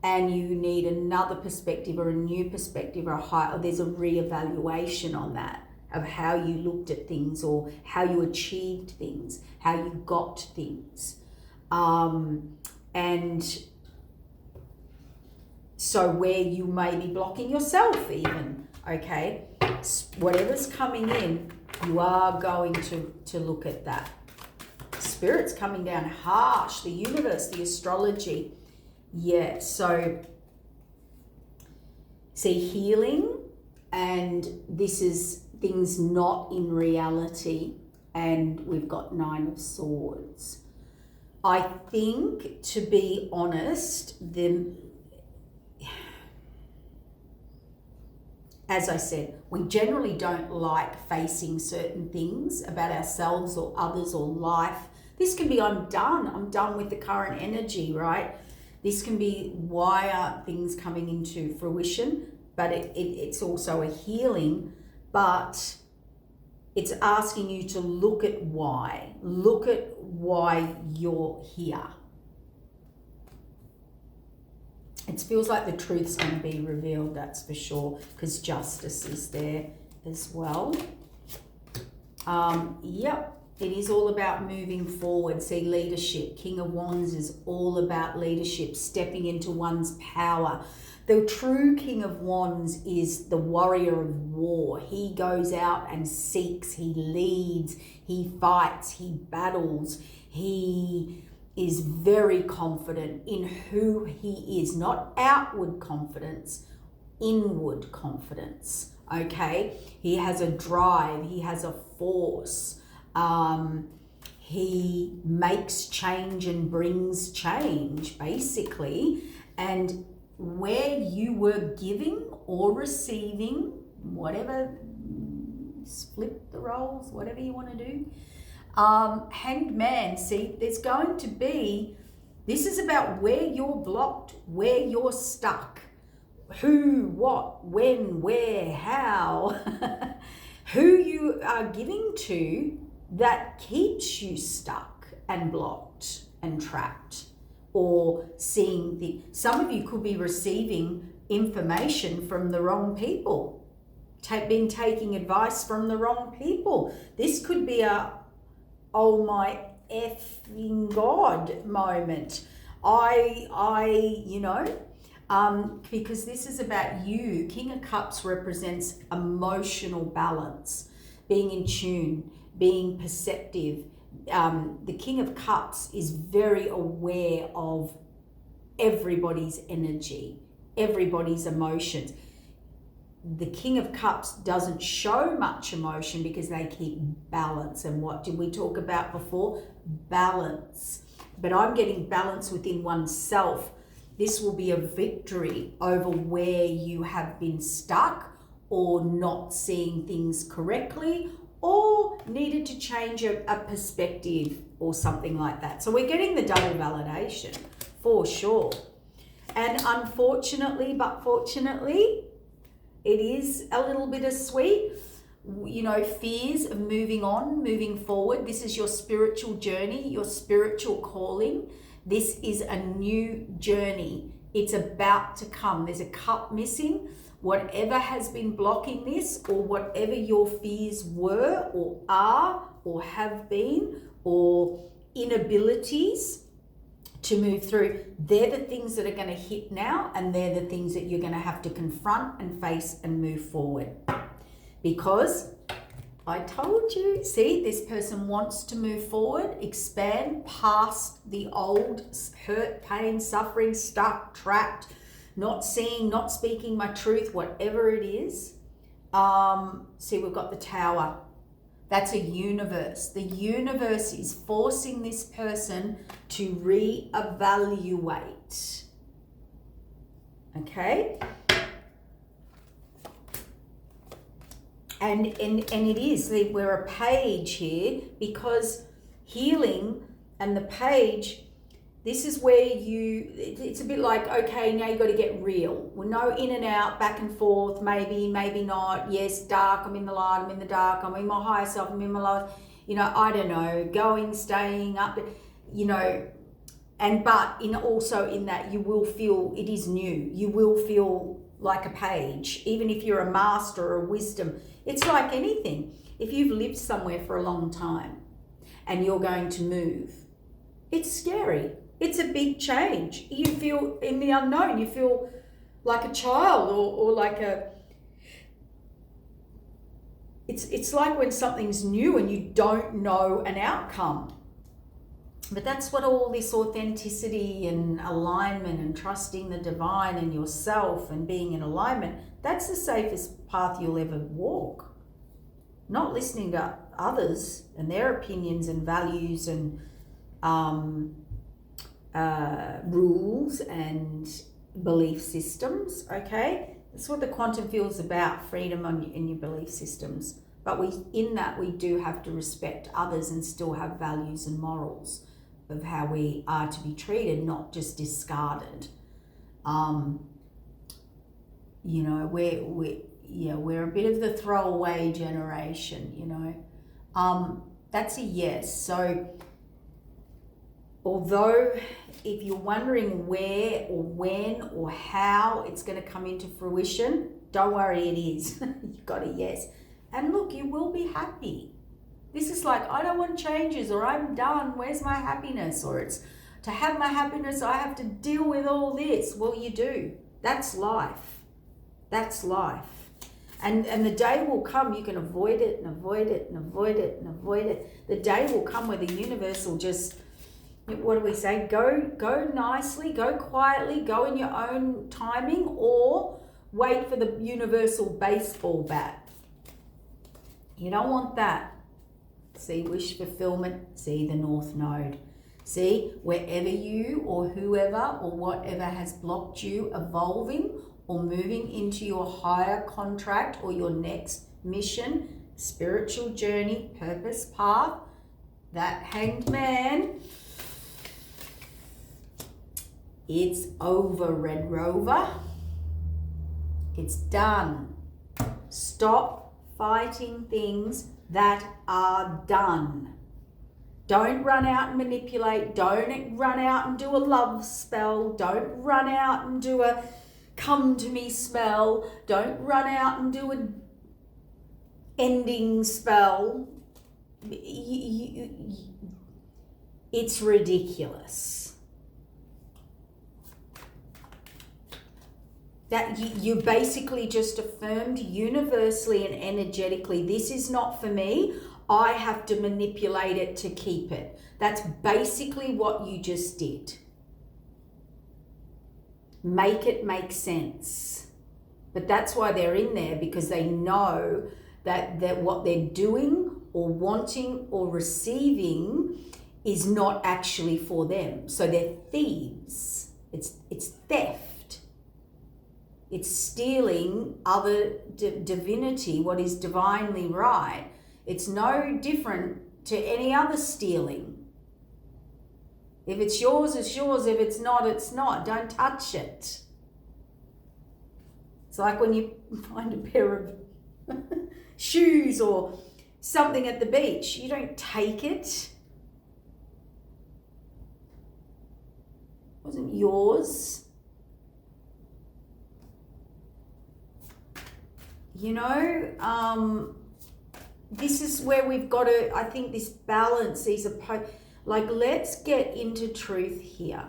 and you need another perspective or a new perspective or there's a reevaluation on that of how you looked at things or how you achieved things, how you got things. And so where you may be blocking yourself even, okay? Whatever's coming in, you are going to look at that. Spirit's coming down harsh, the universe, the astrology. Yeah, so see, healing, and this is things not in reality, and we've got 9 of Swords. I think, to be honest, as I said, we generally don't like facing certain things about ourselves or others or life. This can be, I'm done with the current energy, right? This can be, why aren't things coming into fruition? But it's also a healing, but it's asking you to look at why you're here. It feels like the truth's going to be revealed, that's for sure, because justice is there as well. Yep, it is all about moving forward. See, leadership. King of Wands is all about leadership, stepping into one's power. The true King of Wands is the warrior of war. He goes out and seeks, he leads, he fights, he battles, he is very confident in who he is, not outward confidence, inward confidence, okay? He has a drive, he has a force, he makes change and brings change, basically, and where you were giving or receiving, whatever, flip the roles, whatever you want to do. Hanged man, see, there's going to be, this is about where you're blocked, where you're stuck, who, what, when, where, how, who you are giving to that keeps you stuck and blocked and trapped, or seeing some of you could be receiving information from the wrong people, been taking advice from the wrong people. This could be a, oh my effing God moment. Because this is about you. King of Cups represents emotional balance, being in tune, being perceptive. The King of Cups is very aware of everybody's energy, everybody's emotions. The King of Cups doesn't show much emotion because they keep balance. And what did we talk about before? Balance. But I'm getting balance within oneself. This will be a victory over where you have been stuck or not seeing things correctly or needed to change a perspective or something like that. So we're getting the double validation for sure. And unfortunately, but fortunately, it is a little bittersweet. You know, fears of moving on, moving forward. This is your spiritual journey, your spiritual calling. This is a new journey. It's about to come. There's a cup missing. Whatever has been blocking this, or whatever your fears were or are or have been, or inabilities to move through, they're the things that are going to hit now, and they're the things that you're going to have to confront and face and move forward. Because I told you, see, this person wants to move forward, expand past the old hurt, pain, suffering, stuck, trapped, not seeing, not speaking my truth, whatever it is. See, we've got the Tower. That's a universe. The universe is forcing this person to reevaluate. Okay? And it is, we're a page here, because healing and the page, this is where it's a bit like, okay, now you've got to get real. Well, no in and out, back and forth, maybe, maybe not. Yes, dark, I'm in the light, I'm in the dark, I'm in my higher self, I'm in my lowest. You know, I don't know, going, staying up, you know, but also in that you will feel it is new. You will feel like a page, even if you're a master or a wisdom. It's like anything. If you've lived somewhere for a long time and you're going to move, it's scary. It's a big change. You feel in the unknown. You feel like a child or like a... It's like when something's new and you don't know an outcome. But that's what all this authenticity and alignment and trusting the divine and yourself and being in alignment, that's the safest path you'll ever walk. Not listening to others and their opinions and values and rules and belief systems, okay? That's what the quantum field's about, freedom in your belief systems. But we do have to respect others and still have values and morals of how we are to be treated, not just discarded. You know, we're a bit of the throwaway generation, you know. That's a yes. So although if you're wondering where or when or how it's going to come into fruition, don't worry, it is. You've got a yes. And look, you will be happy. This is like, I don't want changes, or I'm done, where's my happiness? Or it's, to have my happiness, I have to deal with all this. Well, you do. That's life. That's life. And the day will come, you can avoid it and avoid it and avoid it and avoid it. The day will come where the universe will just, what do we say? Go nicely, go quietly, go in your own timing, or wait for the universal baseball bat. You don't want that. See wish fulfillment, see the North Node. See, wherever you or whoever or whatever has blocked you evolving or moving into your higher contract or your next mission, spiritual journey, purpose, path, that Hanged Man, it's over, Red Rover. It's done. Stop fighting things that are done. Don't run out and manipulate. Don't run out and do a love spell. Don't run out and do a come to me spell. Don't run out and do a ending spell. It's ridiculous. That you basically just affirmed universally and energetically, this is not for me. I have to manipulate it to keep it. That's basically what you just did. Make it make sense. But that's why they're in there, because they know that what they're doing or wanting or receiving is not actually for them. So they're thieves. It's theft. It's stealing other divinity, what is divinely right. It's no different to any other stealing. If it's yours, it's yours. If it's not, it's not. Don't touch it. It's like when you find a pair of shoes or something at the beach. You don't take it. It wasn't yours. You know, this is where we've got to, I think, this balance, let's get into truth here.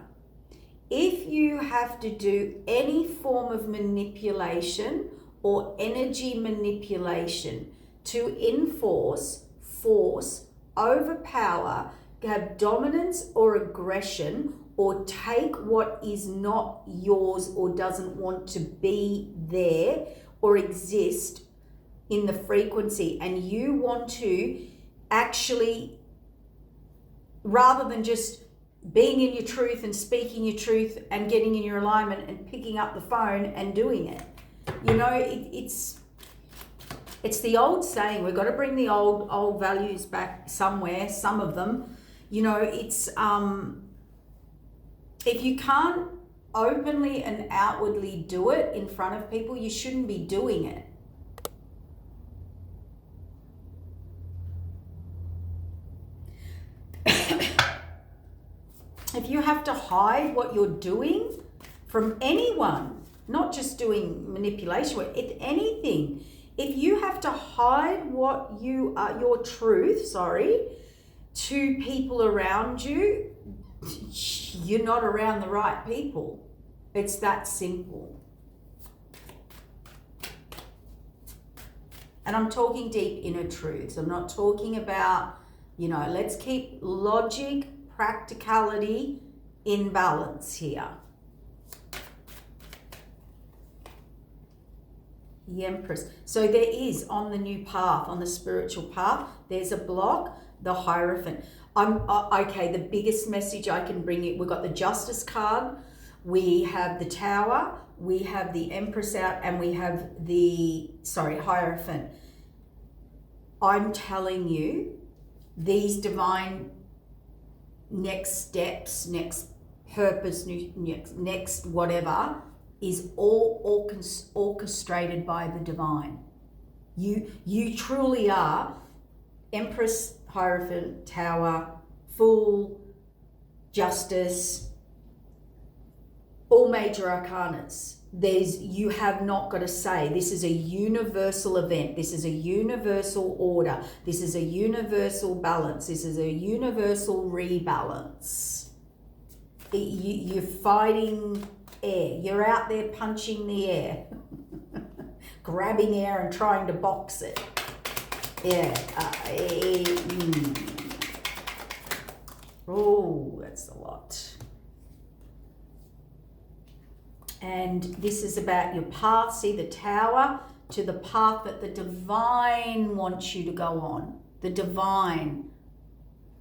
If you have to do any form of manipulation or energy manipulation to enforce, force, overpower, have dominance or aggression, or take what is not yours or doesn't want to be there or exist in the frequency, and you want to actually, rather than just being in your truth and speaking your truth and getting in your alignment and picking up the phone and doing it, you know, it's the old saying, we've got to bring the old values back somewhere, some of them, you know, it's if you can't openly and outwardly do it in front of people, you shouldn't be doing it. If you have to hide what you're doing from anyone, not just doing manipulation, if anything, if you have to hide what you are, your truth, to people around you, you're not around the right people. It's that simple. And I'm talking deep inner truths. I'm not talking about, you know, let's keep logic, practicality in balance here. The Empress. So there is, on the new path, on the spiritual path, there's a block, the Hierophant. Okay, the biggest message I can bring you, we've got the Justice card, we have the Tower, we have the Empress out, and we have the, Hierophant. I'm telling you, these divine next steps, next purpose, next whatever, is all orchestrated by the divine. You truly are Empress, Hierophant, Tower, Fool, Justice, all major arcanas. You have not got to say, this is a universal event, this is a universal order, this is a universal balance, this is a universal rebalance. You're fighting air, you're out there punching the air, grabbing air and trying to box it. Oh, that's a lot. And this is about your path. See the Tower, to the path that the divine wants you to go on. The divine.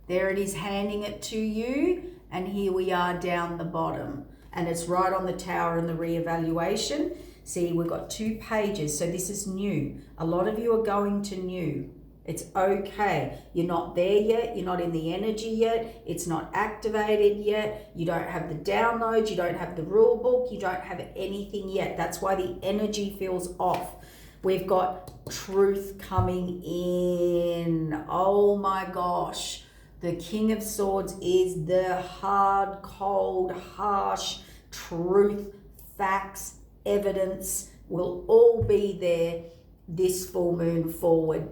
There it is, handing it to you. And here we are down the bottom. And it's right on the tower and the reevaluation. See, we've got 2 pages. So this is new. A lot of you are going to new. It's okay. You're not there yet. You're not in the energy yet. It's not activated yet. You don't have the downloads. You don't have the rule book. You don't have anything yet. That's why the energy feels off. We've got truth coming in. Oh my gosh. The King of Swords is the hard, cold, harsh truth, facts, evidence will all be there this full moon forward.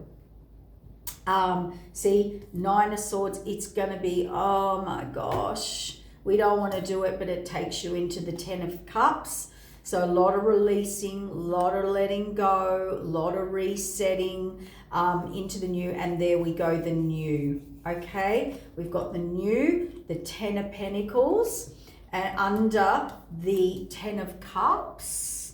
See, 9 of Swords, it's going to be, oh my gosh, we don't want to do it, but it takes you into the 10 of Cups. So a lot of releasing, a lot of letting go, a lot of resetting into the new, and there we go, the new. Okay, we've got the new, the 10 of Pentacles, and under the 10 of Cups,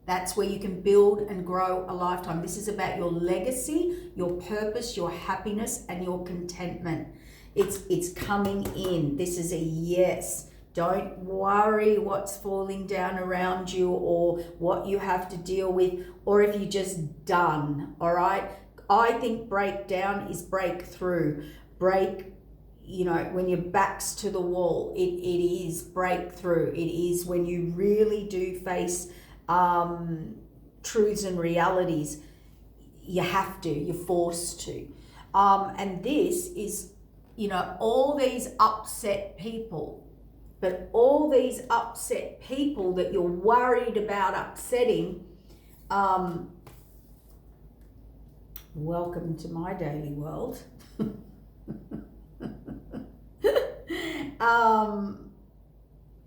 that's where you can build and grow a lifetime. This is about your legacy, your purpose, your happiness, and your contentment. It's coming in. This is a yes. Don't worry what's falling down around you or what you have to deal with, or if you're just done, all right? I think breakdown is breakthrough. You know, when your back's to the wall, it is breakthrough. It is when you really do face truths and realities. You have to, you're forced to. And this is, you know, all these upset people, but all these upset people that you're worried about upsetting, welcome to my daily world.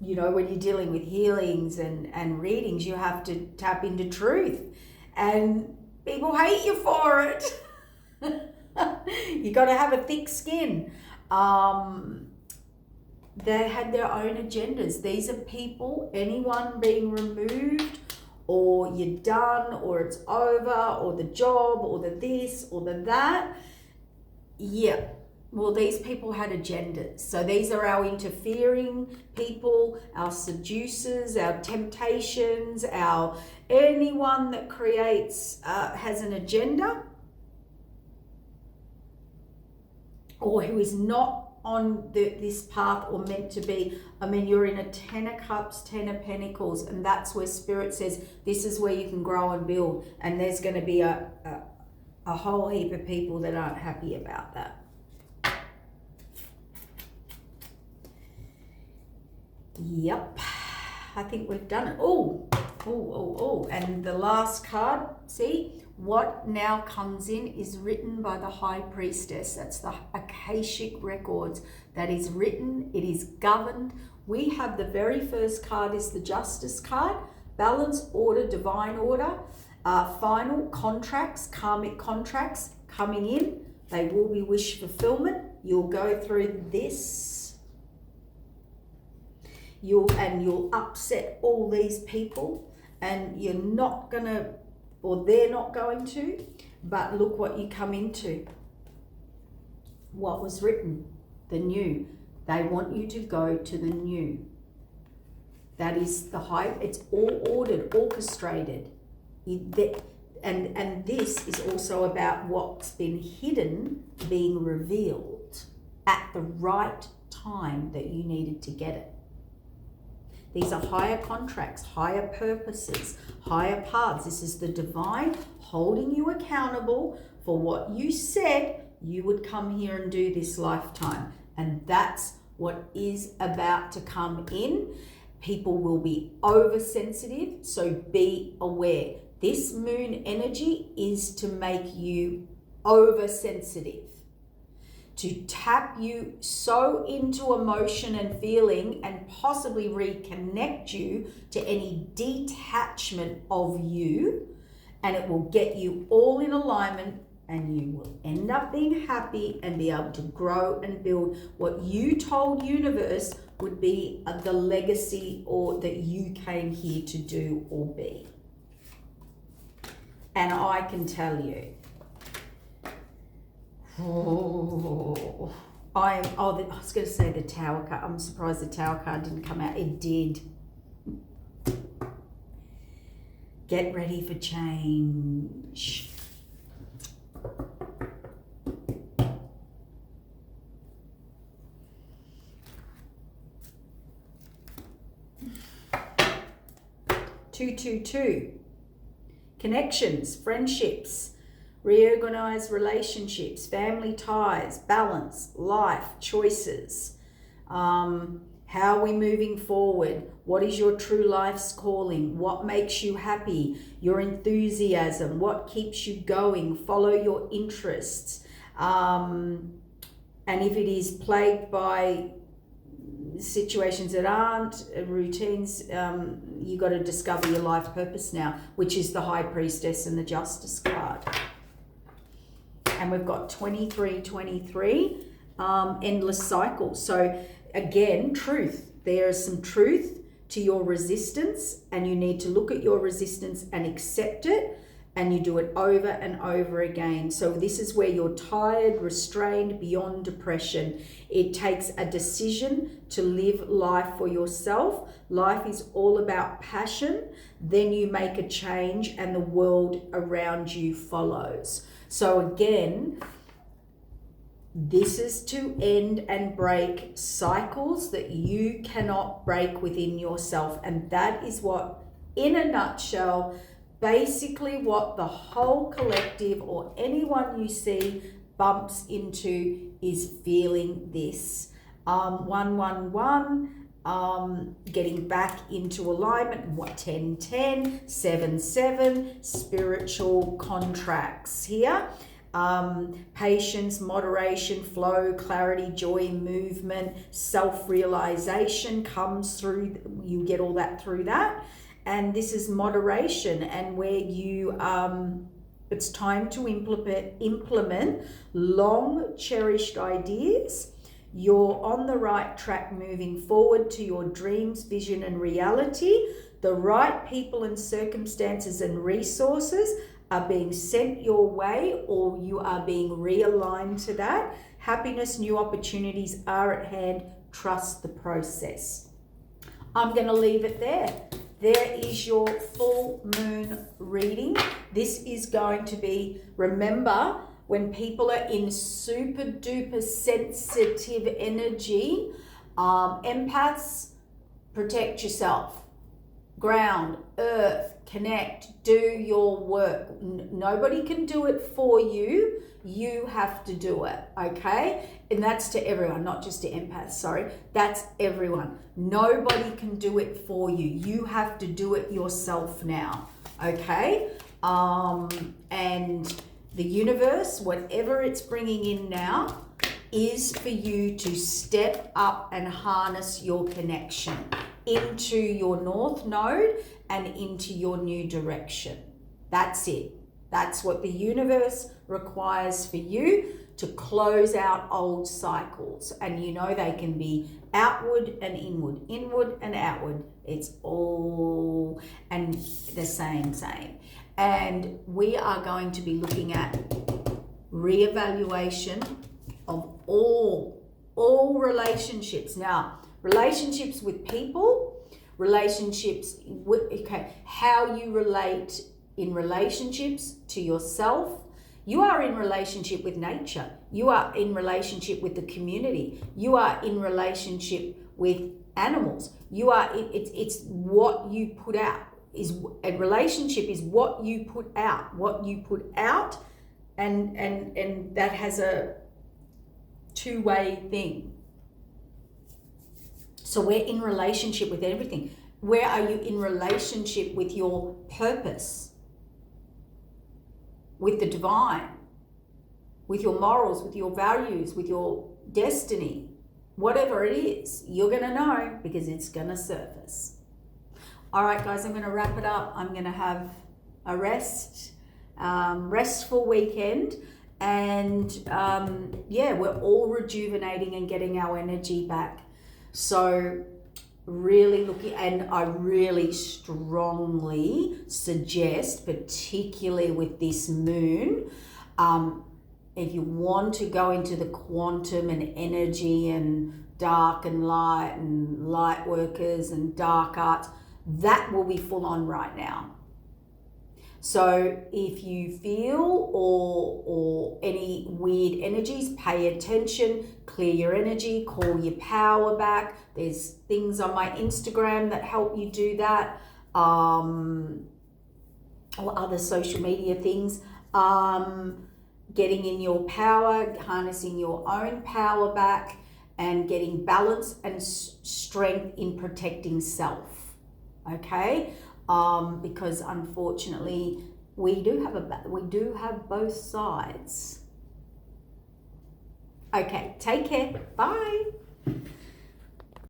You know, when you're dealing with healings and readings, you have to tap into truth. And people hate you for it. You got to have a thick skin. They had their own agendas. These are people, anyone being removed, or you're done, or it's over, or the job, or the this, or the that. Yeah. Well, these people had agendas. So these are our interfering people, our seducers, our temptations, anyone that creates, has an agenda, or who is not on this path or meant to be. I mean, you're in a 10 of Cups, 10 of Pentacles, and that's where Spirit says this is where you can grow and build. And there's going to be a whole heap of people that aren't happy about that. Yep, I think we've done it. Oh, and the last card, see, what now comes in is written by the High Priestess. That's the Akashic Records. That is written, it is governed. We have the very first card is the Justice card, balance, order, divine order, final contracts, karmic contracts coming in. They will be wish fulfillment. You'll go through this. You'll upset all these people, and you're not gonna, or they're not going to, but look what you come into. What was written, the new. They want you to go to the new. That is the high, it's all ordered, orchestrated. And this is also about what's been hidden being revealed at the right time that you needed to get it. These are higher contracts, higher purposes, higher paths. This is the divine holding you accountable for what you said you would come here and do this lifetime. And that's what is about to come in. People will be oversensitive, so be aware. This moon energy is to make you oversensitive, to tap you so into emotion and feeling and possibly reconnect you to any detachment of you, and it will get you all in alignment, and you will end up being happy and be able to grow and build what you told universe would be the legacy or that you came here to do or be. And I can tell you, I was going to say the Tower card. I'm surprised the Tower card didn't come out. It did. Get ready for change. Two. Connections, friendships, reorganize relationships, family ties, balance, life, choices. How are we moving forward? What is your true life's calling? What makes you happy? Your enthusiasm, what keeps you going? Follow your interests. And if it is plagued by situations that aren't routines, you got to discover your life purpose now, which is the High Priestess and the Justice card. And we've got 23, endless cycles. So again, truth. There is some truth to your resistance, and you need to look at your resistance and accept it, and you do it over and over again. So this is where you're tired, restrained, beyond depression. It takes a decision to live life for yourself. Life is all about passion. Then you make a change and the world around you follows. So again, this is to end and break cycles that you cannot break within yourself. And that is what, in a nutshell, basically what the whole collective or anyone you see bumps into is feeling this. 111, getting back into alignment. 10-10, 7-7, spiritual contracts here. Patience, moderation, flow, clarity, joy, movement, self-realization comes through. You get all that through that. And this is moderation, and where you it's time to implement long cherished ideas. You're on the right track moving forward to your dreams, vision, and reality. The right people and circumstances and resources are being sent your way, or you are being realigned to that. Happiness, new opportunities are at hand. Trust the process. I'm going to leave it there. There is your full moon reading. This is going to be, remember, when people are in super duper sensitive energy, empaths, protect yourself. Ground, earth, connect, do your work. Nobody can do it for you. You have to do it, okay? And that's to everyone, not just to empaths, sorry. That's everyone. Nobody can do it for you. You have to do it yourself now, okay? And the universe, whatever it's bringing in now, is for you to step up and harness your connection into your north node and into your new direction. That's it. That's what the universe requires for you to close out old cycles. And you know they can be outward and inward and outward. It's all and the same. And we are going to be looking at reevaluation of all relationships. Now, relationships with people, relationships with, how you relate in relationships to yourself. You are in relationship with nature. You are in relationship with the community. You are in relationship with animals. You are, it's what you put out. A relationship is what you put out. What you put out, and that has a two-way thing. So we're in relationship with everything. Where are you in relationship with your purpose? With the divine? With your morals, with your values, with your destiny? Whatever it is, you're going to know because it's going to surface. All right, guys, I'm going to wrap it up. I'm going to have a restful weekend. And we're all rejuvenating and getting our energy back. So really looking, and I really strongly suggest, particularly with this moon, if you want to go into the quantum and energy and dark and light workers and dark arts, that will be full on right now. So if you feel or any weird energies, pay attention, clear your energy, call your power back. There's things on my Instagram that help you do that, or other social media things. Getting in your power, harnessing your own power back, and getting balance and strength in protecting self. Okay? Because unfortunately we do have both sides. Okay, take care. Bye.